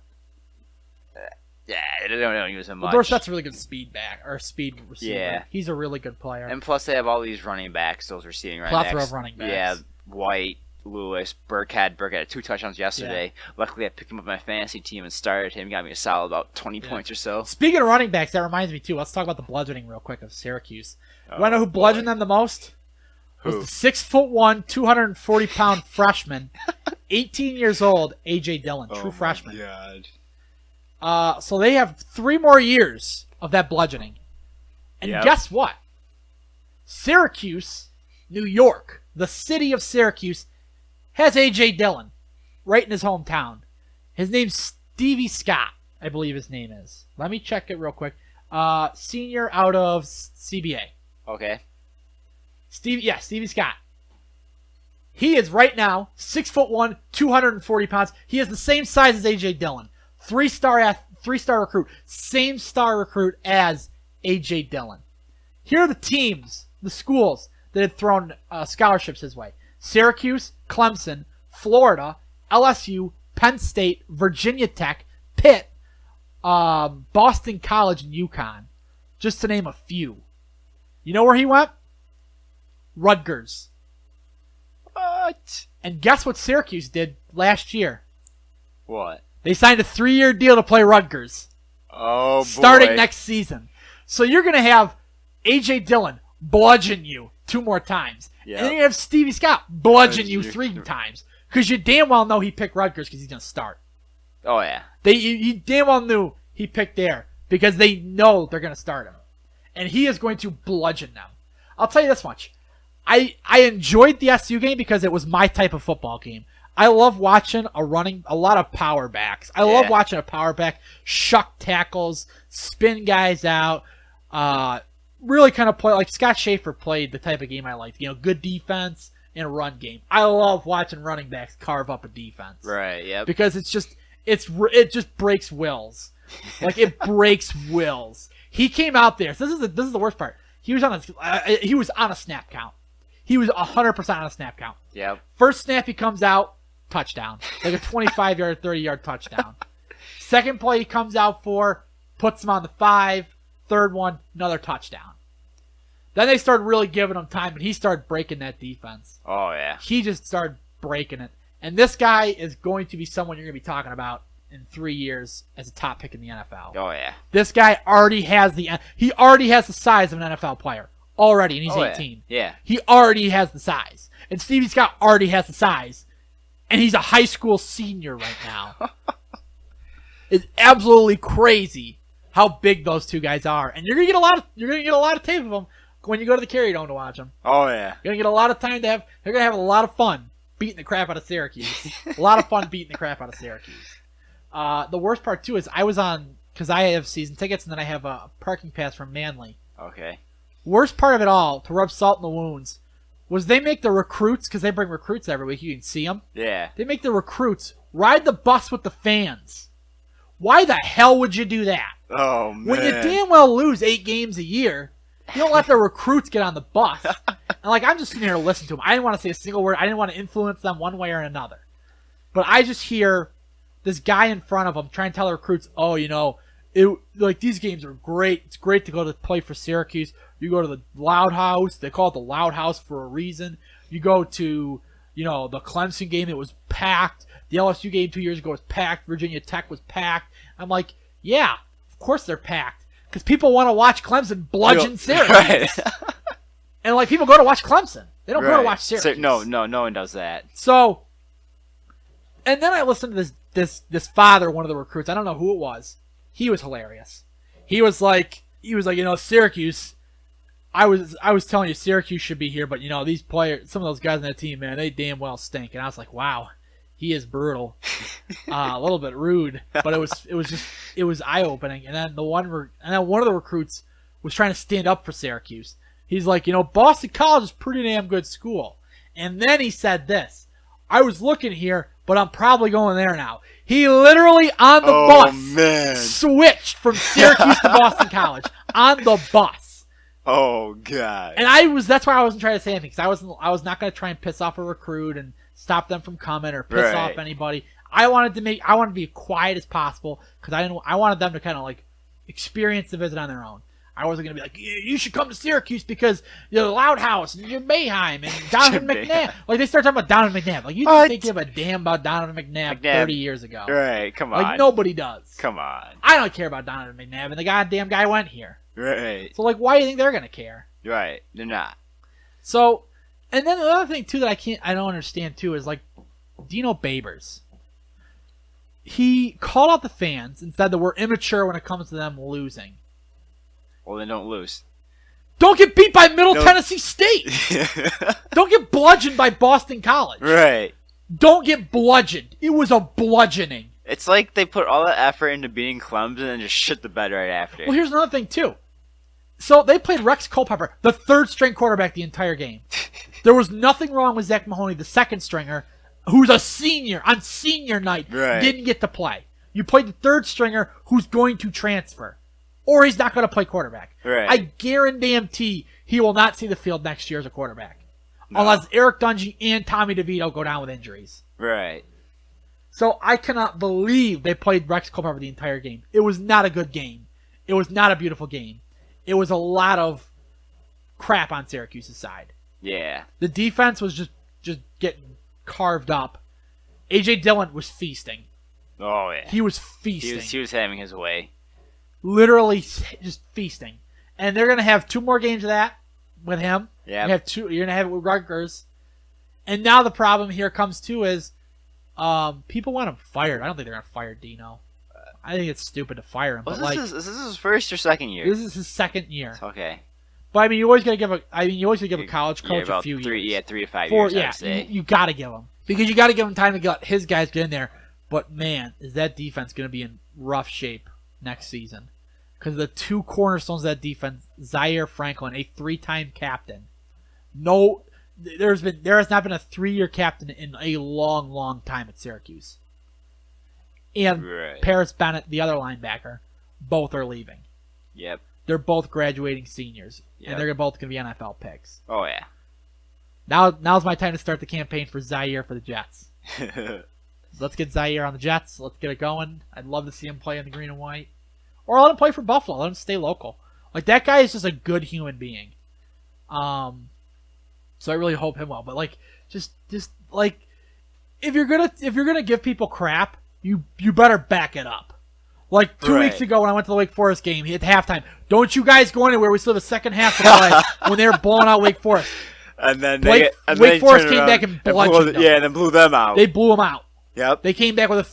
Yeah, they don't use him much. Dorsett's a really good speed receiver. Yeah. He's a really good player. And plus, they have all these running backs those receiving right Plethora of running backs. Yeah, White, Lewis, Burkhead had 2 touchdowns yesterday. Yeah. Luckily, I picked him up on my fantasy team and started him. Got me a solid about 20 points or so. Speaking of running backs, that reminds me, too. Let's talk about the bludgeoning real quick of Syracuse. You want to know who bludgeoned them the most? Who? Was the 6'1", 240-pound freshman, 18 years old, A.J. Dillon, true freshman. Oh, my God. So they have 3 more years of that bludgeoning. And guess what? Syracuse, New York, the city of Syracuse, has A.J. Dillon right in his hometown. His name's Stevie Scott, I believe his name is. Let me check it real quick. Senior out of CBA. Okay. Stevie Scott. He is right now 6'1", 240 pounds. He is the same size as A.J. Dillon. Three-star recruit. Same star recruit as A.J. Dillon. Here are the teams, the schools that had thrown scholarships his way. Syracuse, Clemson, Florida, LSU, Penn State, Virginia Tech, Pitt, Boston College, and UConn. Just to name a few. You know where he went? Rutgers. What? And guess what Syracuse did last year? What? They signed a 3-year deal to play Rutgers. Oh, boy. Starting next season. So you're going to have A.J. Dillon bludgeon you 2 more times. Yep. And then you have Stevie Scott bludgeon you 3 times. Because you damn well know he picked Rutgers because he's going to start. Oh, yeah. You damn well knew he picked there because they know they're going to start him. And he is going to bludgeon them. I'll tell you this much. I enjoyed the SU game because it was my type of football game. I love watching a lot of power backs. I love watching a power back shuck tackles, spin guys out, really kind of play like Scott Schaefer played the type of game I liked. Good defense and a run game. I love watching running backs carve up a defense. Right, yeah. Because it just breaks wills. Like it breaks wills. He came out there. So this is the worst part. He was on a snap count. He was 100% on a snap count. Yep. First snap he comes out, touchdown. Like a 25-yard, 30-yard touchdown. Second play he comes out for, puts him on the 5. Third one, another touchdown. Then they started really giving him time, and he started breaking that defense. Oh, yeah. He just started breaking it. And this guy is going to be someone you're going to be talking about in 3 years as a top pick in the NFL. Oh, yeah. This guy already has the size of an NFL player. Already, and he's 18. Yeah. He already has the size. And Stevie Scott already has the size. And he's a high school senior right now. It's absolutely crazy how big those two guys are. And you're gonna get a lot of tape of them when you go to the Carrier Dome to watch them. Oh yeah. You're gonna get a lot of time they're gonna have a lot of fun beating the crap out of Syracuse. A lot of fun beating the crap out of Syracuse. The worst part too is I was on, because I have season tickets and then I have a parking pass from Manly. Okay. Worst part of it all, to rub salt in the wounds, was they make the recruits, because they bring recruits every week, you can see them. Yeah. They make the recruits ride the bus with the fans. Why the hell would you do that? Oh, man. When you damn well lose 8 games a year, you don't let the recruits get on the bus. And I'm just sitting here to listen to them. I didn't want to say a single word. I didn't want to influence them one way or another. But I just hear this guy in front of them trying to tell the recruits, these games are great. It's great to go to play for Syracuse. You go to the Loud House. They call it the Loud House for a reason. You go to, the Clemson game. It was packed. The LSU game 2 years ago was packed. Virginia Tech was packed. I'm like, yeah, of course they're packed. Because people want to watch Clemson bludgeon Syracuse. Right. And people go to watch Clemson. They don't go to watch Syracuse. No one does that. So, and then I listened to this father, one of the recruits. I don't know who it was. He was hilarious. He was like, Syracuse. I was telling you Syracuse should be here, but these players, some of those guys on that team, man, they damn well stink. And I was like, wow, he is brutal, a little bit rude, but it was eye opening. And then one of the recruits was trying to stand up for Syracuse. He's like, Boston College is a pretty damn good school. And then he said this: I was looking here, but I'm probably going there now. He literally on the bus switched from Syracuse to Boston College on the bus. Oh god! And that's why I wasn't trying to say anything, because I was not going to try and piss off a recruit and stop them from coming or piss off anybody. I wanted to be as quiet as possible because I wanted them to kind of experience the visit on their own. I wasn't going to be like, you should come to Syracuse because the Loud House and you're Boeheim and Donovan McNabb. They start talking about Donovan McNabb. You think they give a damn about Donovan McNabb 30 years ago? Right, come on. Nobody does. Come on. I don't care about Donovan McNabb, and the goddamn guy went here. Right. So why do you think they're going to care? Right, they're not. So, and then the other thing too that I don't understand too is Dino Babers. He called out the fans and said that we're immature when it comes to them losing. Well, then don't lose. Don't get beat by Middle Tennessee State. Don't get bludgeoned by Boston College. Right. Don't get bludgeoned. It was a bludgeoning. It's like they put all that effort into beating Clemson and just shit the bed right after. Well, here's another thing, too. So they played Rex Culpepper, the third-string quarterback, the entire game. There was nothing wrong with Zach Mahoney, the second-stringer, who's a senior on senior night, didn't get to play. You played the third-stringer who's going to transfer. Or he's not going to play quarterback. Right. I guarantee he will not see the field next year as a quarterback. No. Unless Eric Dungy and Tommy DeVito go down with injuries. Right. So I cannot believe they played Rex Culpepper the entire game. It was not a good game. It was not a beautiful game. It was a lot of crap on Syracuse's side. Yeah. The defense was just getting carved up. A.J. Dillon was feasting. Oh, yeah. He was feasting. He was having his way. Literally just feasting. And they're going to have 2 more games of that with him. Yeah. You're going to have it with Rutgers. And now the problem here comes too is people want him fired. I don't think they're going to fire Dino. I think it's stupid to fire him. Well, is this his first or second year? This is his second year. Okay. But I mean, you always got to give a college coach a few years. Yeah, 3 to 5 years. Yeah, I'd say. You got to give him because you got to give him time to get his guys get in there. But man, is that defense going to be in rough shape next season? Because the 2 cornerstones of that defense, Zaire Franklin, a 3-time captain. No, there has not been a 3-year captain in a long, long time at Syracuse. And Paris Bennett, the other linebacker, both are leaving. Yep. They're both graduating seniors, and they're both going to be NFL picks. Oh yeah. Now's my time to start the campaign for Zaire for the Jets. Let's get Zaire on the Jets. Let's get it going. I'd love to see him play in the green and white. Or let him play for Buffalo. Let him stay local. Like, that guy is just a good human being. So I really hope him well. But, like, just like, if you're gonna give people crap, you better back it up. Like, 2 weeks ago when I went to the Wake Forest game, at halftime, don't you guys go anywhere. We still have a second half to play when they were blowing out Wake Forest. And then Wake Forest came back and bludgeoned them. Yeah, and then blew them out. They blew them out. Yep. They came back with a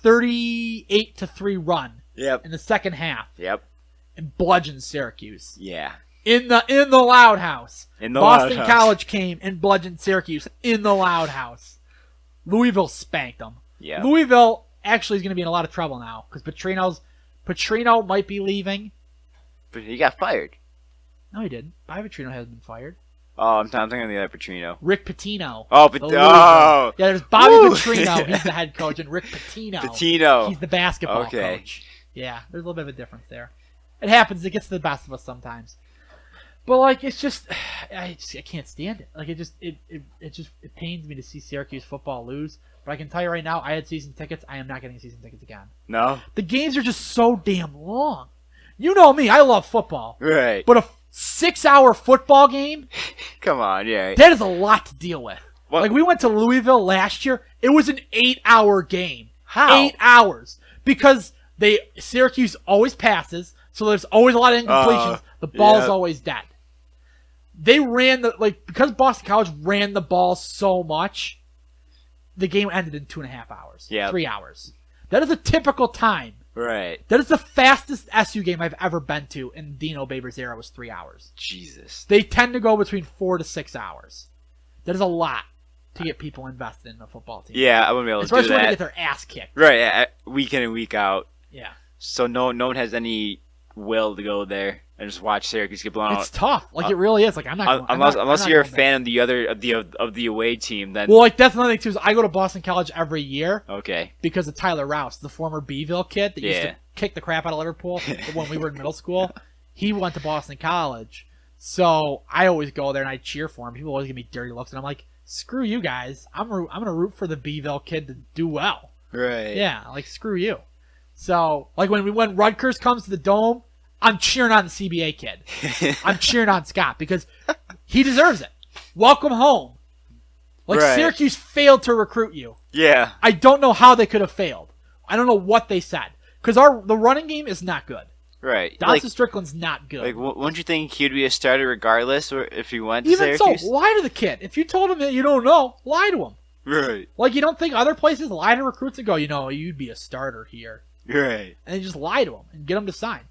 38-3 run. Yep. In the second half. Yep. And bludgeoned Syracuse. Yeah. In the Loud House. Boston College came and bludgeoned Syracuse in the Loud House. Louisville spanked them. Yeah. Louisville actually is going to be in a lot of trouble now because Petrino might be leaving. But he got fired. No, he didn't. Bobby Petrino hasn't been fired. Oh, I'm thinking of the other Petrino. Rick Pitino. Oh, yeah, there's Bobby Petrino. He's the head coach, and Rick Pitino. He's the basketball coach. Yeah, there's a little bit of a difference there. It happens. It gets to the best of us sometimes. But like, it's just, I can't stand it. Like, it pains me to see Syracuse football lose. But I can tell you right now, I had season tickets. I am not getting season tickets again. No. The games are just so damn long. You know me. I love football. Right. But a 6-hour football game? Come on, yeah. That is a lot to deal with. What? Like, we went to Louisville last year. It was an 8-hour game. How? 8 hours. Because Syracuse always passes, so there's always a lot of incompletions. The ball's always dead. They ran because Boston College ran the ball so much, the game ended in 2.5 hours. Yeah. 3 hours. That is a typical time. Right. That is the fastest SU game I've ever been to in Dino Babers' era was 3 hours. Jesus. They tend to go between 4 to 6 hours. That is a lot to get people invested in a football team. Yeah, I wouldn't be able to do that. Especially when they get their ass kicked. Right, week in and week out. Yeah. So no one has any will to go there and just watch Syracuse get blown out. It's tough. Like, it really is. Like, I'm not unless you're a fan of the away team, then. Well, like, that's another thing too. Is I go to Boston College every year. Okay. Because of Tyler Rouse, the former Beeville kid that used to kick the crap out of Liverpool when we were in middle school. He went to Boston College, so I always go there and I cheer for him. People always give me dirty looks, and I'm like, screw you guys. I'm gonna root for the Beeville kid to do well. Right. Yeah. Like, screw you. So, like, when Rutgers comes to the Dome, I'm cheering on the CBA kid. I'm cheering on Scott because he deserves it. Welcome home. Like, Syracuse failed to recruit you. Yeah. I don't know how they could have failed. I don't know what they said. Because the running game is not good. Right. Dawson Strickland's not good. Like, wouldn't you think he'd be a starter regardless or if he went to Even Syracuse? So, lie to the kid. If you told him that you don't know, lie to him. Right. Like, you don't think other places lie to recruits and go, you'd be a starter here. Right. And then just lie to them and get them to sign.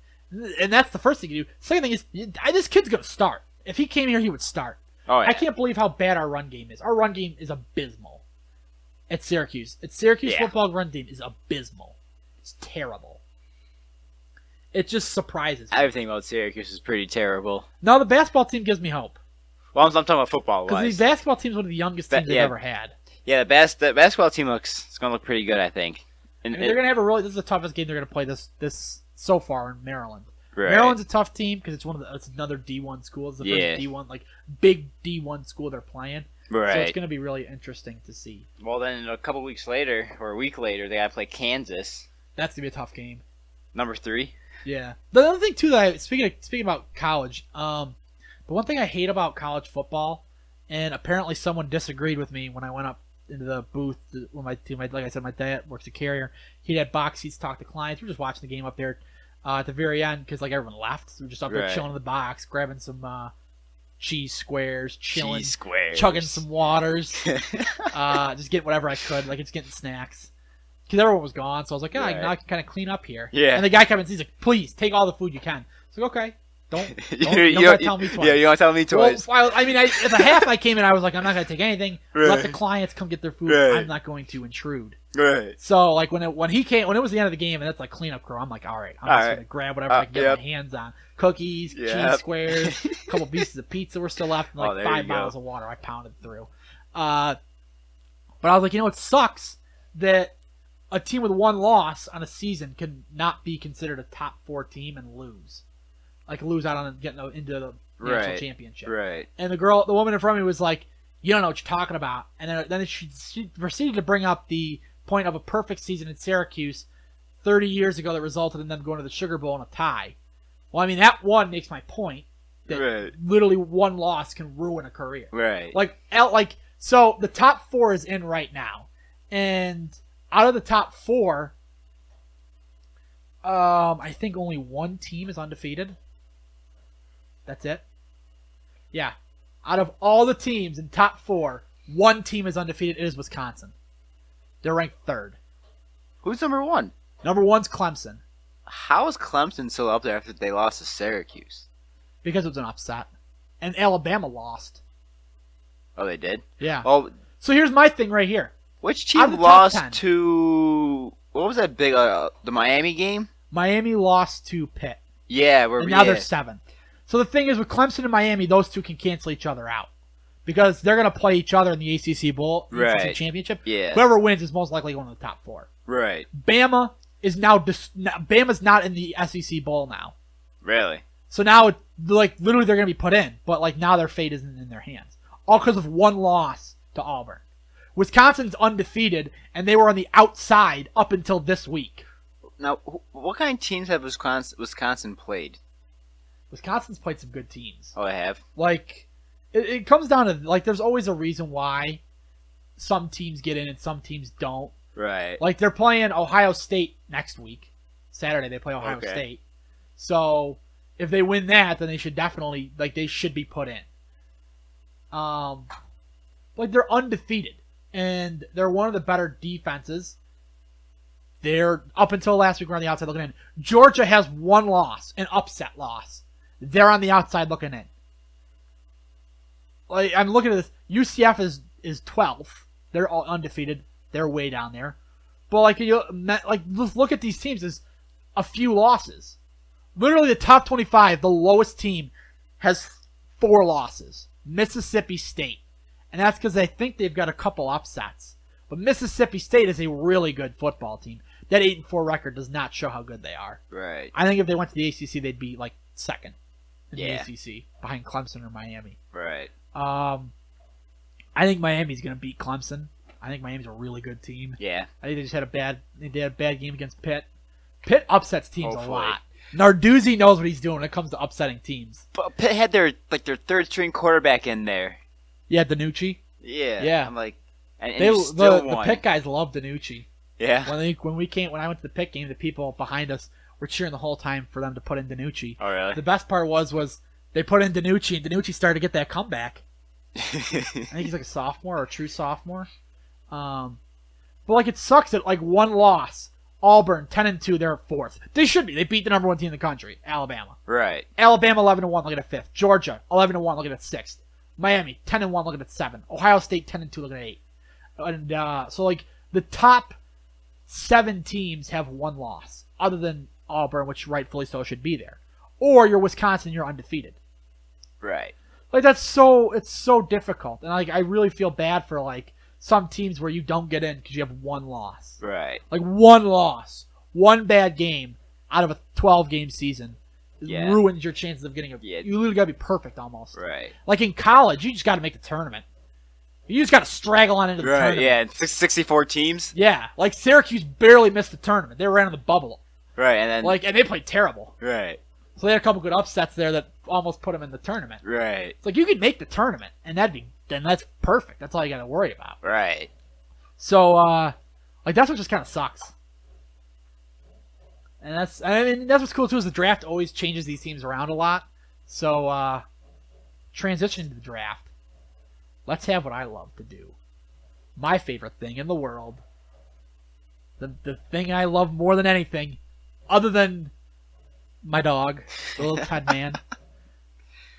And that's the first thing you do. Second thing is, this kid's going to start. If he came here, he would start. Oh, yeah. I can't believe how bad our run game is. Our run game is abysmal. At Syracuse. Football run game is abysmal. It's terrible. It just surprises me. Everything about Syracuse is pretty terrible. No, the basketball team gives me hope. Well, I'm talking about football. Because the basketball team is one of the youngest teams they've ever had. Yeah, the basketball team it's going to look pretty good, I think. And they're going to have this is the toughest game they're going to play this so far in Maryland. Right. Maryland's a tough team because it's another D1 school. It's the first D1 big D1 school they're playing. Right. So it's going to be really interesting to see. Well, then a couple weeks later or a week later, they got to play Kansas. That's going to be a tough game. Number 3. Yeah. The other thing too that speaking about college, the one thing I hate about college football, and apparently someone disagreed with me when I went up into the booth when like I said, my dad works at Carrier. He had box seats, talk to clients. We were just watching the game up there at the very end because everyone left, so we were just up there chilling in the box, grabbing some cheese squares, chilling, chugging some waters, just getting whatever I could, just getting snacks. Because everyone was gone, so I was like, now I can kind of clean up here. Yeah. And the guy comes in, he's like, please, take all the food you can. I was like, okay. Don't tell me twice. Yeah, you want to tell me twice. Well, at the half I came in, I was like, I'm not going to take anything. Right. Let the clients come get their food. Right. I'm not going to intrude. Right. So, when it was the end of the game, and that's cleanup crew, I'm like, all right. I'm just going to grab whatever I can get my hands on. Cookies, cheese squares, a couple pieces of pizza were still left, and 5 bottles of water I pounded through. But I was like, it sucks that a team with 1 loss on a season can not be considered a top 4 team and lose. Lose out on getting into the national championship. Right. And the woman in front of me was like, you don't know what you're talking about. And then she proceeded to bring up the point of a perfect season in Syracuse 30 years ago that resulted in them going to the Sugar Bowl in a tie. Well, that one makes my point that literally 1 loss can ruin a career. Right. So the top 4 is in right now. And out of the top 4, I think only 1 team is undefeated. That's it. Yeah. Out of all the teams in top 4, 1 team is undefeated. It is Wisconsin. They're ranked 3rd. Who's number 1? Number 1's Clemson. How is Clemson still up there after they lost to Syracuse? Because it was an upset. And Alabama lost. Oh, they did? Yeah. Oh, so here's my thing right here. Which team lost to... What was that big... the Miami game? Miami lost to Pitt. Yeah. Now they're 7th. So the thing is, with Clemson and Miami, those two can cancel each other out. Because they're going to play each other in the ACC Bowl, ACC Championship. Yeah. Whoever wins is most likely going to the top 4. Right. Bama is Bama's not in the SEC Bowl now. Really? So now, literally they're going to be put in. But, now their fate isn't in their hands. All because of 1 loss to Auburn. Wisconsin's undefeated, and they were on the outside up until this week. Now, what kind of teams have Wisconsin played? Wisconsin's played some good teams. Oh, they have? It comes down to, there's always a reason why some teams get in and some teams don't. Right. They're playing Ohio State next week. Saturday they play Ohio State. So, if they win that, then they should definitely, they should be put in. They're undefeated. And they're one of the better defenses. They're, up until last week, we're on the outside looking in. Georgia has 1 loss, an upset loss. They're on the outside looking in. I'm looking at this. UCF is 12th. They're all undefeated. They're way down there. But just look at these teams. There's a few losses. Literally the top 25, the lowest team has 4 losses. Mississippi State. And that's because they think they've got a couple upsets. But Mississippi State is a really good football team. That 8-4 record does not show how good they are. Right. I think if they went to the ACC, they'd be 2nd in the ACC behind Clemson or Miami. Right. I think Miami's going to beat Clemson. I think Miami's a really good team. Yeah. I think they just had a bad game against Pitt. Pitt upsets teams a lot. Narduzzi knows what he's doing when it comes to upsetting teams. But Pitt had their 3rd string quarterback in there. Yeah, DiNucci. Yeah. I'm and the Pitt guys love DiNucci. Yeah. When I went to the Pitt game, the people behind us were cheering the whole time for them to put in DiNucci. Oh, really? The best part was they put in DiNucci, and DiNucci started to get that comeback. I think he's a sophomore or a true sophomore. But it sucks that 1 loss Auburn 10-2, they're 4th. They should be. They beat the number 1 team in the country, Alabama. Right. Alabama 11-1, looking at 5th. Georgia 11-1, looking at 6th. Miami 10-1, looking at 7th. Ohio State 10-2, looking at 8th. And so like the top 7 teams have 1 loss, other than Auburn, which rightfully so should be there. Or you're Wisconsin, you're undefeated. Right. Like it's so difficult, and like I really feel bad for like some teams where you don't get in because you have 1 loss. Right. Like 1 loss, 1 bad game out of a 12-game season ruins your chances of getting a. Yeah. You literally gotta be perfect almost. Right. Like in college, you just gotta make the tournament. You just gotta straggle on into the tournament. Yeah, and 64 teams. Yeah, like Syracuse barely missed the tournament. They were right on the bubble. Right, and then and they played terrible. Right. So they had a couple good upsets there that almost put them in the tournament. Right. It's like you could make the tournament, and that's perfect. That's all you got to worry about. Right. So, like that's what just kind of sucks. And that's what's cool too is the draft always changes these teams around a lot. So, transitioning to the draft, let's have what I love to do. My favorite thing in the world. The thing I love more than anything, other than my dog, the little Ted man.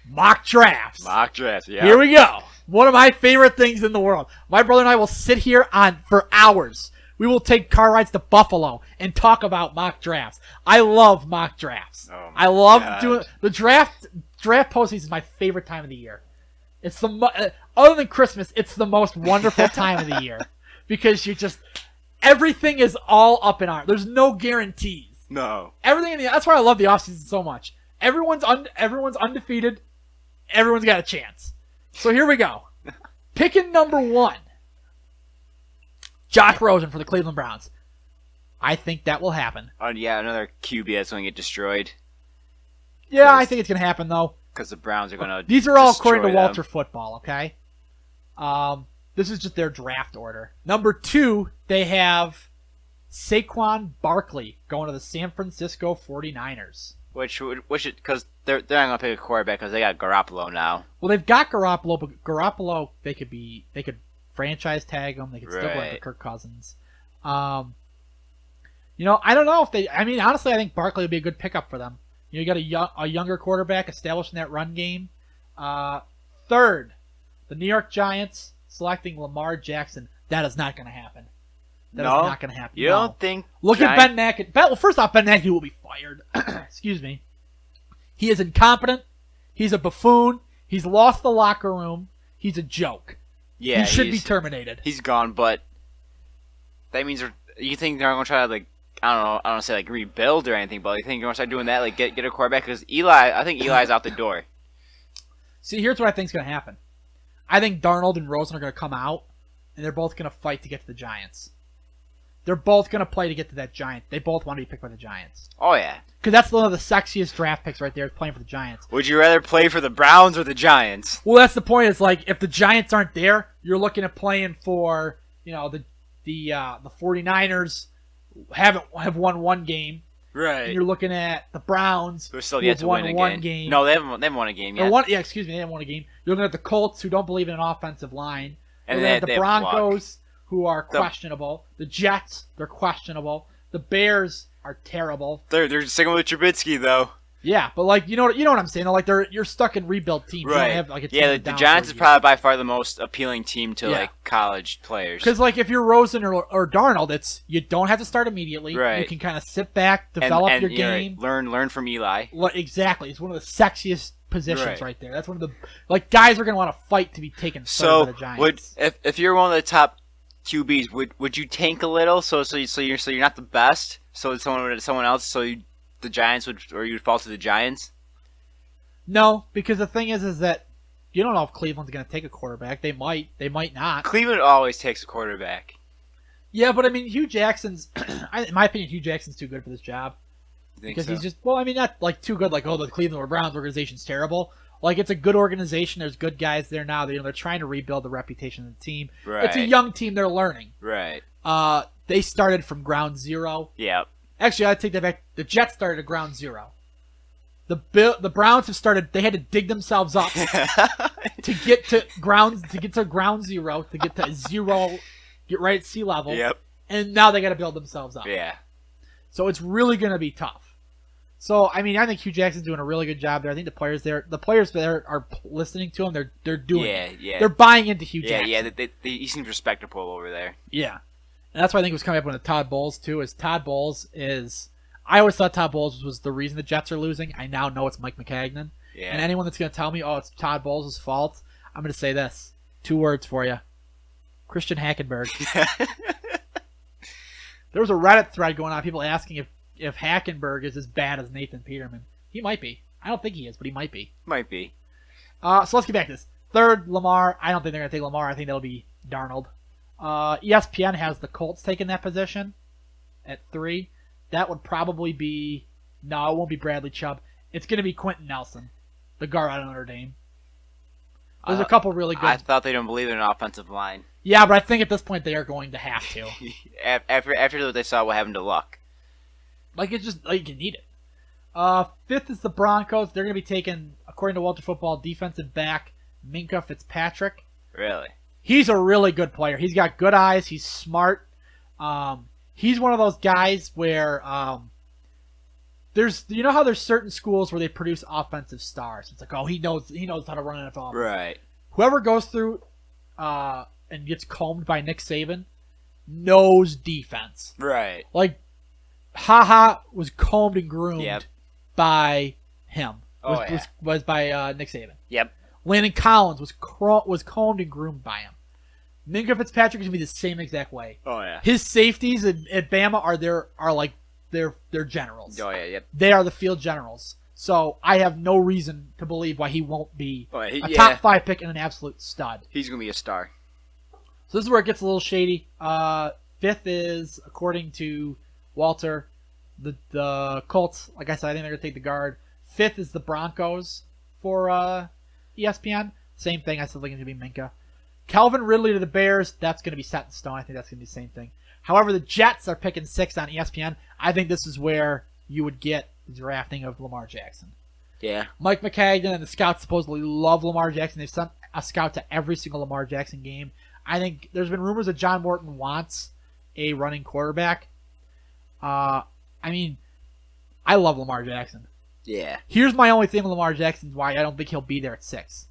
Mock drafts. Mock drafts, yeah. Here we go. One of my favorite things in the world. My brother and I will sit here for hours. We will take car rides to Buffalo and talk about mock drafts. I love mock drafts. Oh I love doing the draft. Draft postseason is my favorite time of the year. It's other than Christmas, it's the most wonderful time of the year because everything is all up in arms. There's no guarantees. No. That's why I love the offseason so much. Everyone's undefeated. Everyone's got a chance. So here we go. Picking number 1. Josh Rosen for the Cleveland Browns. I think that will happen. Another QB that's going to get destroyed. Yeah, I think it's going to happen, though. Because the Browns are going to These are all according to Walter Football, okay? This is just their draft order. Number 2, they have Saquon Barkley going to the San Francisco 49ers. Which because they're not going to pick a quarterback because they got Garoppolo now. Well, they've got Garoppolo, but Garoppolo, they could franchise tag him. They could still go after Kirk Cousins. I don't know if they. I mean, honestly, I think Barkley would be a good pickup for them. You got a younger quarterback establishing that run game. 3rd, the New York Giants selecting Lamar Jackson. That is not going to happen. That is not going to happen. You don't think? Look at Ben McAdoo. Well, first off, Ben McAdoo will be fired. Excuse me. He is incompetent. He's a buffoon. He's lost the locker room. He's a joke. Yeah, he should be terminated. He's gone, but that means you think they're going to try to I don't say rebuild or anything, but you think they're going to start doing that, get a quarterback? Because I think Eli's out the door. See, here's what I think is going to happen. I think Darnold and Rosen are going to come out, and they're both going to fight to get to the Giants. They're both going to play to get to that Giant. They both want to be picked by the Giants. Oh, yeah. Because that's one of the sexiest draft picks right there, is playing for the Giants. Would you rather play for the Browns or the Giants? Well, that's the point. It's like, if the Giants aren't there, you're looking at playing for, the 49ers have won 1 game. Right. And you're looking at the Browns, who still yet to win one game. No, they haven't won a game yet. Excuse me, they haven't won a game. You're looking at the Colts, who don't believe in an offensive line. And then the Broncos, who are questionable. The Jets, they're questionable. The Bears are terrible. They're sticking with Trubisky though. Yeah, but you know what I'm saying. You're stuck in rebuild teams. Right. You don't have, the Giants is probably by far the most appealing team to college players. Because if you're Rosen or Darnold, you don't have to start immediately. Right. You can kind of sit back, develop your game, learn from Eli. Exactly. It's one of the sexiest positions right there. That's one of the guys are going to want to fight to be taken by the Giants. If you're one of the top QBs, would you tank a little so you're not the best? So someone else the Giants you'd fall to the Giants? No, because the thing is that you don't know if Cleveland's going to take a quarterback. They might not. Cleveland always takes a quarterback. Yeah, but I mean, Hugh Jackson's in my opinion, Hugh Jackson's too good for this job. Because he's just not too good. The Cleveland Browns organization's terrible. It's a good organization. There's good guys there now. They're trying to rebuild the reputation of the team. Right. It's a young team. They're learning. Right. They started from ground zero. Yep. Actually, I take that back. The Jets started at ground zero. The Browns have started. They had to dig themselves up to get to ground zero, to get to zero, get right at sea level. Yep. And now they got to build themselves up. Yeah. So it's really going to be tough. So, I mean, I think Hugh Jackson's doing a really good job there. I think the players there are listening to him. They're doing it. Yeah. They're buying into Hugh Jackson. Yeah. He seems respectable over there. Yeah. And that's why I think it was coming up with Todd Bowles, too, is Todd Bowles is... I always thought Todd Bowles was the reason the Jets are losing. I now know it's Mike Maccagnan. Yeah. And anyone that's going to tell me, oh, it's Todd Bowles' fault, I'm going to say this. 2 words for you. Christian Hackenberg. There was a Reddit thread going on, people asking if Hackenberg is as bad as Nathan Peterman. He might be. I don't think he is, but he might be. Might be. So let's get back to this. Third, Lamar. I don't think they're going to take Lamar. I think that'll be Darnold. ESPN has the Colts taking that position at 3. That would probably be... No, it won't be Bradley Chubb. It's going to be Quentin Nelson, the guard out of Notre Dame. There's a couple really good... I thought they don't believe in an offensive line. Yeah, but I think at this point they are going to have to. After they saw what happened to Luck. Like, it's just... Like, you need it. 5th is the Broncos. They're going to be taking, according to Walter Football, defensive back Minkah Fitzpatrick. Really? He's a really good player. He's got good eyes. He's smart. He's one of those guys where there's, you know how there's certain schools where they produce offensive stars. It's like, oh, he knows how to run an NFL. Right. Whoever goes through and gets combed by Nick Saban knows defense. Right. Like, was combed and groomed by him. Was by Nick Saban. Yep. Landon Collins was combed and groomed by him. Minkah Fitzpatrick is gonna be the same exact way. Oh yeah. His safeties at Bama they're generals. Oh yeah. Yep. They are the field generals. So I have no reason to believe why he won't be a top 5 pick and an absolute stud. He's gonna be a star. So this is where it gets a little shady. 5th is, according to Walter, the Colts. Like I said, I think they're gonna take the guard. 5th is the Broncos for ESPN. Same thing. I still think it's gonna be Minkah. Calvin Ridley to the Bears. That's gonna be set in stone. I think that's gonna be the same thing. However, the Jets are picking 6th on ESPN. I think this is where you would get the drafting of Lamar Jackson. Yeah. Mike Maccagnan and the scouts supposedly love Lamar Jackson. They've sent a scout to every single Lamar Jackson game. I think there's been rumors that John Morton wants a running quarterback. I mean, I love Lamar Jackson. Yeah. Here's my only thing with Lamar Jackson why I don't think he'll be there at 6.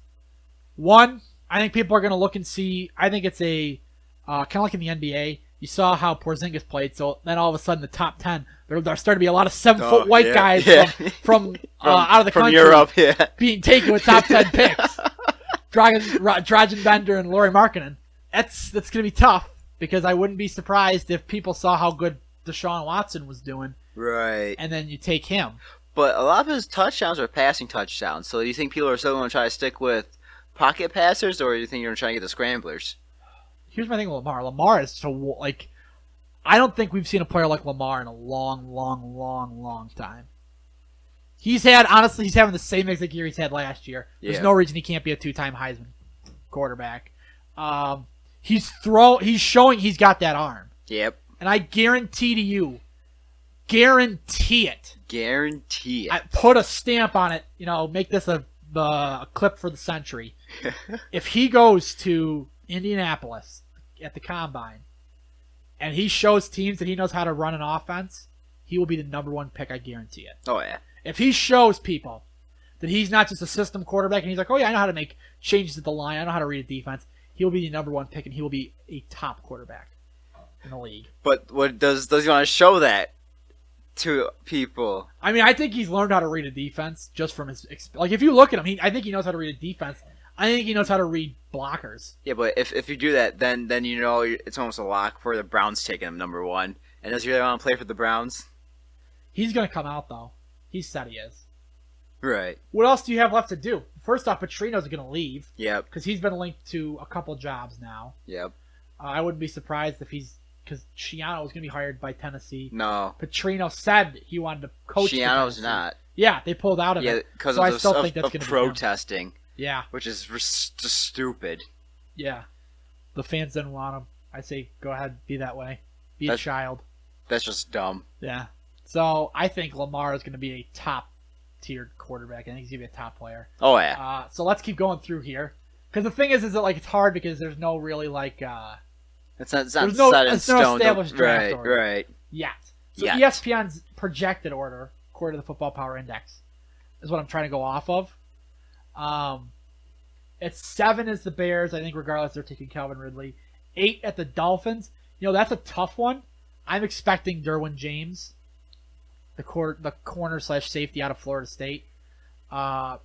1, I think people are going to look and see. I think it's a kind of like in the NBA. You saw how Porzingis played, so then all of a sudden the top 10, there started to be a lot of 7-foot white guys from out of the country Europe, being taken with top 10 picks. Dragan Bender and Lauri Markkanen. That's going to be tough because I wouldn't be surprised if people saw how good Deshaun Watson was doing. Right. And then you take him. But a lot of his touchdowns are passing touchdowns. So do you think people are still going to try to stick with pocket passers, or do you think you're going to try to get the scramblers? Here's my thing with Lamar. Lamar is so, like, I don't think we've seen a player like Lamar in a long time. He's having the same exact year he's had last year. There's no reason he can't be a 2-time Heisman quarterback. He's showing he's got that arm. Yep. And I guarantee it. Put a stamp on it. Make this a clip for the century. If he goes to Indianapolis at the Combine and he shows teams that he knows how to run an offense, he will be the number 1 pick. I guarantee it. Oh, yeah. If he shows people that he's not just a system quarterback and he's like, oh, yeah, I know how to make changes at the line. I know how to read a defense. He will be the number 1 pick, and he will be a top quarterback in the league. But what does he want to show that to people? I mean, I think he's learned how to read a defense just from his like. If you look at him, I think he knows how to read a defense. I think he knows how to read blockers. Yeah, but if you do that, then it's almost a lock for the Browns taking him number 1. And does he really want to play for the Browns? He's going to come out, though. He said he is. Right. What else do you have left to do? First off, Petrino's going to leave. Yep. Because he's been linked to a couple jobs now. Yep. I wouldn't be surprised if because Schiano was going to be hired by Tennessee. No. Petrino said he wanted to coach. Schiano's not. Yeah, they pulled out of it. Yeah, because I still think that's of going to protesting. Yeah. Which is just stupid. Yeah. The fans didn't want him. I say go ahead, be that way. Be a child. That's just dumb. Yeah. So I think Lamar is going to be a top-tiered quarterback. I think he's going to be a top player. Oh, yeah. So let's keep going through here. Because the thing is that like it's hard because there's no really like... It's not set in stone. established draft order right. yet. So ESPN's projected order, according to the Football Power Index, is what I'm trying to go off of. At 7 is the Bears. I think regardless, they're taking Calvin Ridley. 8 at the Dolphins. That's a tough one. I'm expecting Derwin James, the corner/safety out of Florida State. And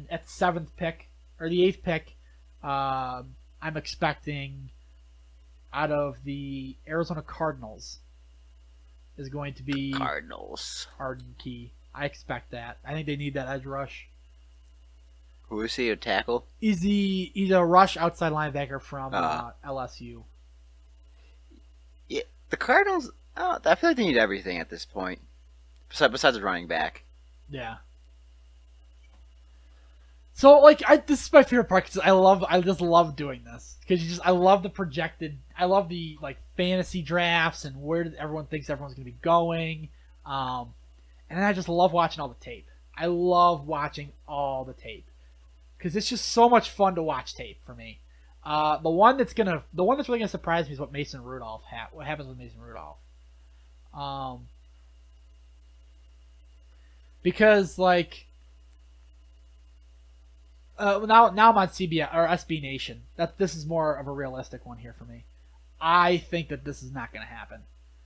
at the 7th pick, or the 8th pick, I'm expecting out of the Arizona Cardinals is going to be Arden Key. I expect that. I think they need that edge rush. Who is he, a tackle? He's a rush outside linebacker from LSU. Yeah, the Cardinals, I feel like they need everything at this point, besides the running back. Yeah. So, this is my favorite part because I just love doing this because I love the projected, I love the fantasy drafts and where everyone thinks everyone's going to be going, and I just love watching all the tape. I love watching all the tape because it's just so much fun to watch tape for me. The one that's really gonna surprise me is what Mason Rudolph what happens with Mason Rudolph, because now I'm on CBS or SB Nation. This is more of a realistic one here for me. I think that this is not going to happen.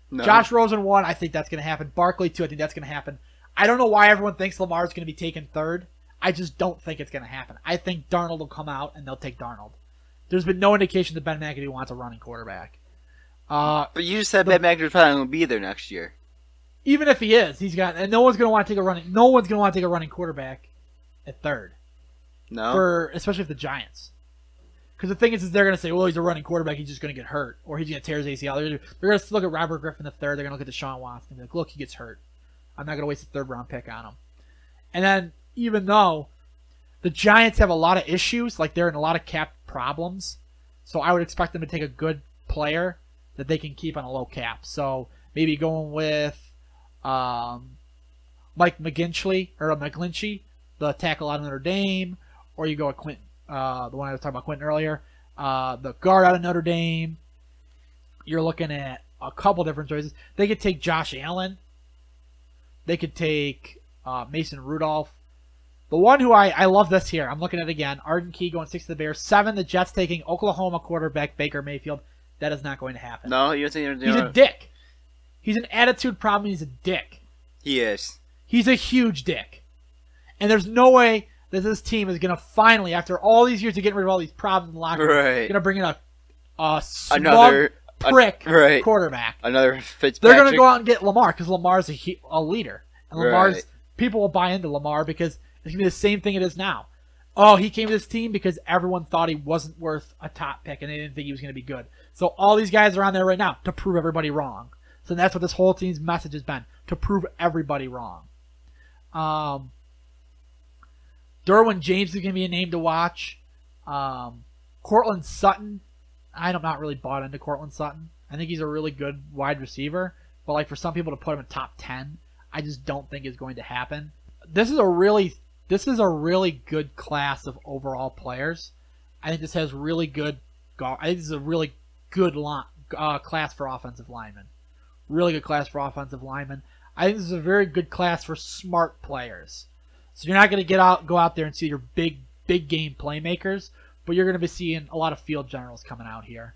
No. Josh Rosen 1, I think that's going to happen. Barkley 2, I think that's going to happen. I don't know why everyone thinks Lamar's going to be taken 3rd. I just don't think it's going to happen. I think Darnold will come out and they'll take Darnold. There's been no indication that Ben McAdoo wants a running quarterback. But you just said Ben McAdoo's probably going to be there next year. Even if he is, and no one's going to want to take a running quarterback at 3rd. No. Especially if the Giants. Because the thing is they're going to say, well, he's a running quarterback, he's just going to get hurt. Or he's going to tear his ACL. They're going to look at Robert Griffin III, they're going to look at Deshaun Watson and be like, look, he gets hurt. I'm not going to waste a 3rd round pick on him. And then, even though the Giants have a lot of issues, they're in a lot of cap problems, so I would expect them to take a good player that they can keep on a low cap. So maybe going with Mike McGlinchey, the tackle out of Notre Dame, or you go with Quentin, the one I was talking about, Quentin earlier, the guard out of Notre Dame. You're looking at a couple different choices. They could take Josh Allen. They could take Mason Rudolph. The one who I love this here, I'm looking at it again, Arden Key going 6 to the Bears. 7, the Jets taking Oklahoma quarterback Baker Mayfield. That is not going to happen. No, you don't think he's a dick. He's an attitude problem. He's a dick. He is. He's a huge dick. And there's no way that this team is going to finally, after all these years of getting rid of all these problems in the locker room, going to bring in a smug prick quarterback. Another Fitzpatrick. They're going to go out and get Lamar because Lamar's a leader. And people will buy into Lamar because it's going to be the same thing it is now. Oh, he came to this team because everyone thought he wasn't worth a top pick and they didn't think he was going to be good. So all these guys are on there right now to prove everybody wrong. So that's what this whole team's message has been, to prove everybody wrong. Derwin James is going to be a name to watch. Courtland Sutton, I'm not really bought into Courtland Sutton. I think he's a really good wide receiver, but for some people to put him in top 10, I just don't think is going to happen. This is a really good class of overall players. I think this has really good. I think this is a really good class for offensive linemen. Really good class for offensive linemen. I think this is a very good class for smart players. So you're not going to go out there and see your big game playmakers, but you're going to be seeing a lot of field generals coming out here.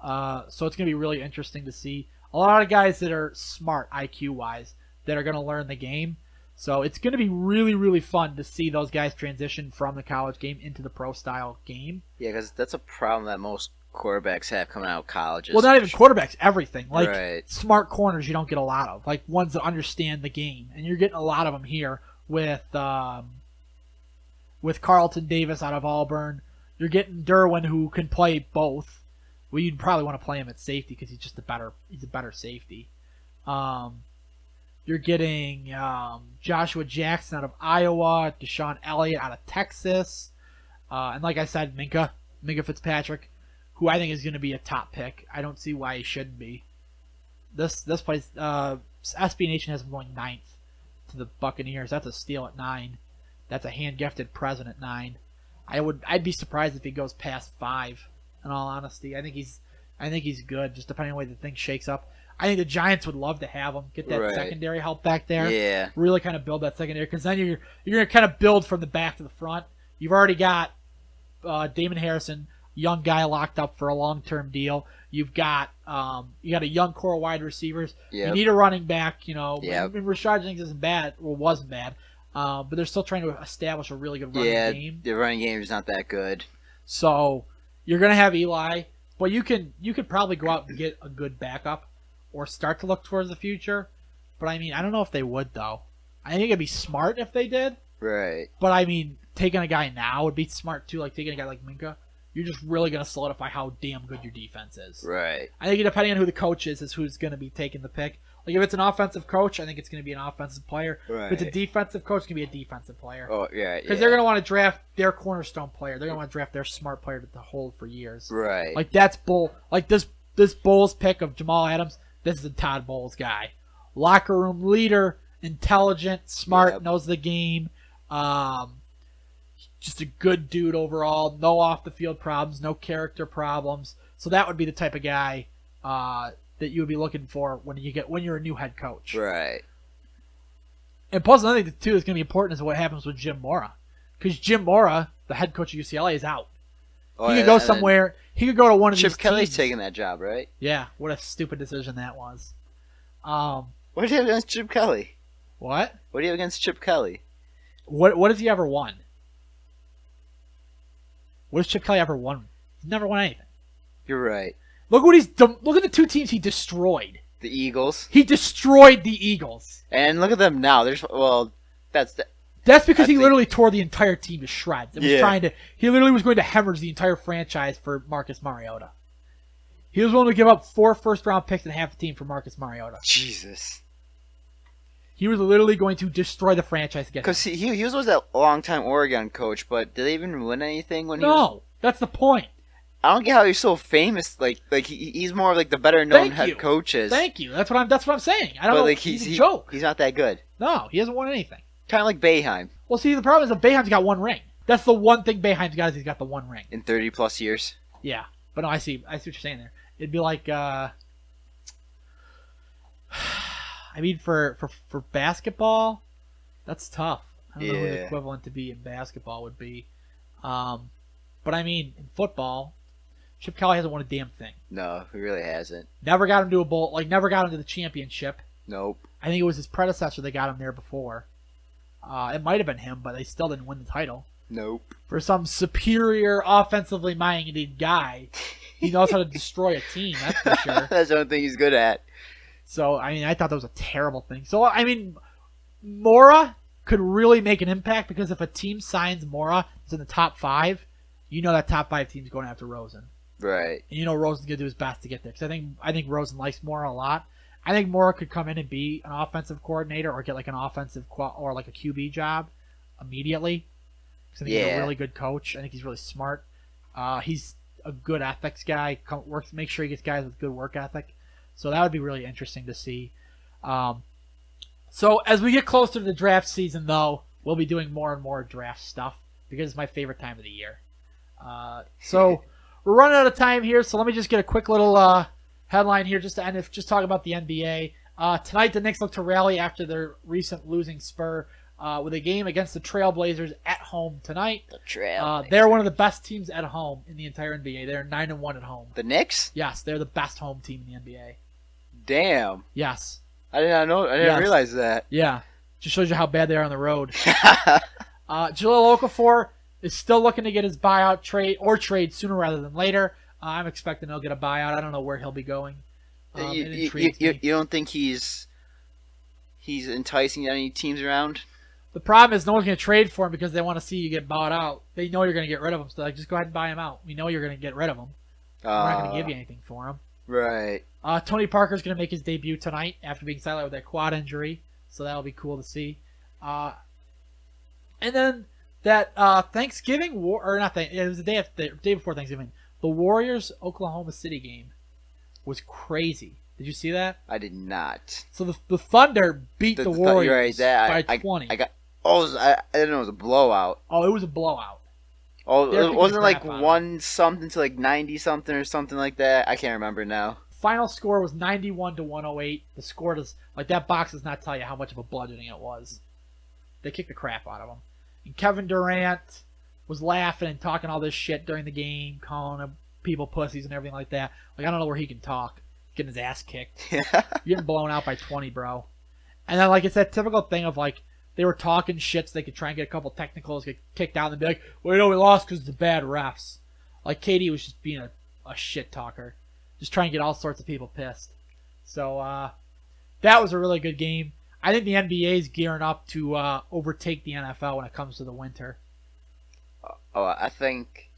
So it's going to be really interesting to see a lot of guys that are smart IQ-wise that are going to learn the game. So it's going to be really, really fun to see those guys transition from the college game into the pro-style game. Yeah, because that's a problem that most quarterbacks have coming out of college. Well, not even quarterbacks, everything. Smart corners you don't get a lot of. Ones that understand the game. And you're getting a lot of them here with Carlton Davis out of Auburn. You're getting Derwin, who can play both. Well, you'd probably want to play him at safety because he's a better safety. You're getting Joshua Jackson out of Iowa, Deshaun Elliott out of Texas, and like I said, Minka Fitzpatrick, who I think is going to be a top pick. I don't see why he shouldn't be. This place, SB Nation has him going 9th to the Buccaneers. That's a steal at 9. That's a hand-gifted present at 9. I'd be surprised if he goes past 5. In all honesty, I think he's good. Just depending on the way the thing shakes up. I think the Giants would love to have him, get that secondary help back there. Yeah. Really kind of build that secondary, because then you're going to kind of build from the back to the front. You've already got Damon Harrison, young guy locked up for a long-term deal. You've got a young core of wide receivers. Yep. You need a running back. Yep. Rashad Jennings isn't bad, or wasn't bad, but they're still trying to establish a really good running game. The running game is not that good. So you're going to have Eli, but you could probably go out and get a good backup or start to look towards the future. But, I mean, I don't know if they would, though. I think it'd be smart if they did. Right. But, I mean, taking a guy now would be smart, too, like taking a guy like Minkah. You're just really going to solidify how damn good your defense is. Right. I think depending on who the coach is who's going to be taking the pick. Like, if it's an offensive coach, I think it's going to be an offensive player. Right. If it's a defensive coach, it's going to be a defensive player. Oh, yeah. Because they're going to want to draft their cornerstone player. They're going to want to draft their smart player to hold for years. Right. Like, that's Bull. Like, this Bulls pick of Jamal Adams, this is a Todd Bowles guy. Locker room leader, intelligent, smart, knows the game. Just a good dude overall. No off-the-field problems, no character problems. So that would be the type of guy that you would be looking for when you're a new head coach. Right. And plus, another thing, too, that's going to be important is what happens with Jim Mora. Because Jim Mora, the head coach of UCLA, is out. He could go somewhere. He could go to one of these teams. Chip Kelly's taking that job, right? Yeah. What a stupid decision that was. What do you have against Chip Kelly? What? What do you have against Chip Kelly? What has he ever won? What has Chip Kelly ever won? He's never won anything. You're right. Look at the two teams he destroyed. The Eagles. He destroyed the Eagles. And look at them now. That's because he literally tore the entire team to shreds. He literally was going to hemorrhage the entire franchise for Marcus Mariota. He was willing to give up 4 first-round picks and half a team for Marcus Mariota. Jesus. He was literally going to destroy the franchise again. Because he was that long-time Oregon coach, but did they even win anything when he was... No, that's the point. I don't get how he's so famous. Like he's more of like the better-known head coaches. Thank you. That's what I'm saying. I don't know. Like, he's a joke. He's not that good. No, he hasn't won anything. Kind of like Boeheim. Well, see, the problem is that Boeheim's got 1 ring. That's the one thing Boeheim's got is he's got the 1 ring. In 30-plus years? Yeah. But no, I see what you're saying there. It'd be like, I mean, for basketball, that's tough. I don't know who the equivalent to be in basketball would be. But I mean, in football, Chip Kelly hasn't won a damn thing. No, he really hasn't. Never got him to a bowl. Like, never got him to the championship. Nope. I think it was his predecessor that got him there before. It might have been him, but they still didn't win the title. Nope. For some superior, offensively minded guy, he knows how to destroy a team, that's for sure. That's the only thing he's good at. So, I mean, I thought that was a terrible thing. So, I mean, Mora could really make an impact because if a team signs Mora that's in the top 5, you know that top 5 team's going after Rosen. Right. And you know Rosen's going to do his best to get there. Because I think Rosen likes Mora a lot. I think Mora could come in and be an offensive coordinator or get like an offensive or like a QB job immediately. Because I think he's a really good coach. I think he's really smart. He's a good ethics guy. Make sure he gets guys with good work ethic. So that would be really interesting to see. So as we get closer to the draft season, though, we'll be doing more and more draft stuff because it's my favorite time of the year. So we're running out of time here, so let me just get a quick little headline here just to end. Just talk about the NBA. Tonight, the Knicks look to rally after their recent losing spur with a game against the Trailblazers at home tonight. The Trailblazers. They're one of the best teams at home in the entire NBA. They're 9-1 at home. The Knicks? Yes, they're the best home team in the NBA. Damn. Yes. I did not know. I didn't realize that. Yeah. Just shows you how bad they are on the road. Jahlil Okafor is still looking to get his buyout trade sooner rather than later. I'm expecting he'll get a buyout. I don't know where he'll be going. You don't think he's enticing any teams around? The problem is no one's going to trade for him because they want to see you get bought out. They know you're going to get rid of him, so just go ahead and buy him out. We know you're going to get rid of him. We're not going to give you anything for him. Right. Tony Parker's going to make his debut tonight after being sidelined with that quad injury, so that'll be cool to see. And then that Thanksgiving it was the day before Thanksgiving. The Warriors Oklahoma City game was crazy. Did you see that? I did not. So the Thunder beat the Warriors by 20. I didn't know it was a blowout. Oh, it was a blowout. Oh, it wasn't like 1 something to like 90 something or something like that. I can't remember now. final score was 91-108. The score does that box does not tell you how much of a bludgeoning it was. They kicked the crap out of him. And Kevin Durant was laughing and talking all this shit during the game, calling people pussies and everything like that. I don't know where he can talk. Getting his ass kicked. Yeah. You're getting blown out by 20, bro. And then it's that typical thing of they were talking shit so they could try and get a couple technicals, get kicked out, and be like, well, we lost because of the bad refs. KD was just being a shit talker. Just trying to get all sorts of people pissed. So that was a really good game. I think the NBA is gearing up to overtake the NFL when it comes to the winter. Oh, I think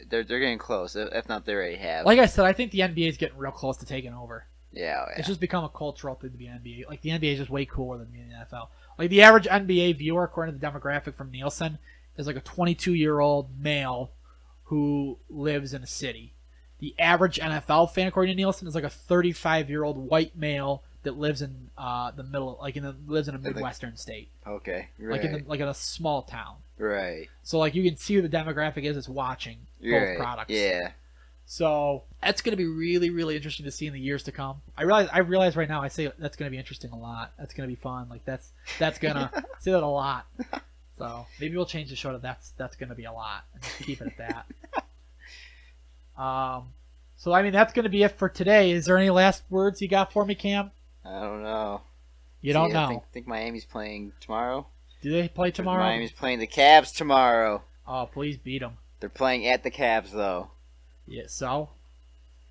they're getting close. If not, they already have. Like I said, I think the NBA is getting real close to taking over. Yeah. It's just become a cultural thing to be NBA. The NBA is just way cooler than being the NFL. The average NBA viewer, according to the demographic from Nielsen, is a 22-year-old male who lives in a city. The average NFL fan, according to Nielsen, is a 35-year-old white male that lives in the middle, lives in a Midwestern state. Okay, right. In a small town. Right. So you can see who the demographic is that's watching both products. Yeah. So that's going to be really, really interesting to see in the years to come. I realize right now I say that's going to be interesting a lot. That's going to be fun. That's going to say that a lot. So maybe we'll change the show to that's going to be a lot and just keep it at that. So that's going to be it for today. Is there any last words you got for me, Cam? I don't know. You don't know? I think Miami's playing tomorrow. Do they play tomorrow? Miami's playing the Cavs tomorrow. Oh, please beat them. They're playing at the Cavs, though. Yeah, so?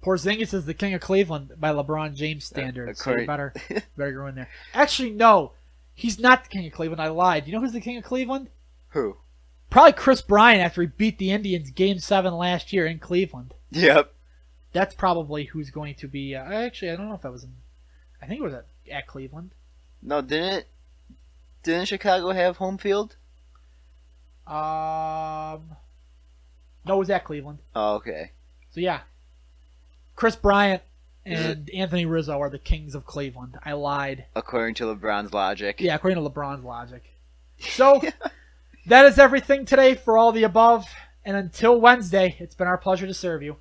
Porzingis is the king of Cleveland by LeBron James standards. So you better go in there. Actually, no. He's not the king of Cleveland. I lied. You know who's the king of Cleveland? Who? Probably Chris Bryant after he beat the Indians Game 7 last year in Cleveland. Yep. That's probably who's going to be... actually, I don't know if that was in... I think it was at Cleveland. No, didn't Chicago have home field? No, it was at Cleveland. Oh, okay. So, yeah. Chris Bryant and Anthony Rizzo are the kings of Cleveland. I lied. According to LeBron's logic. Yeah, according to LeBron's logic. So, that is everything today for all the above. And until Wednesday, it's been our pleasure to serve you.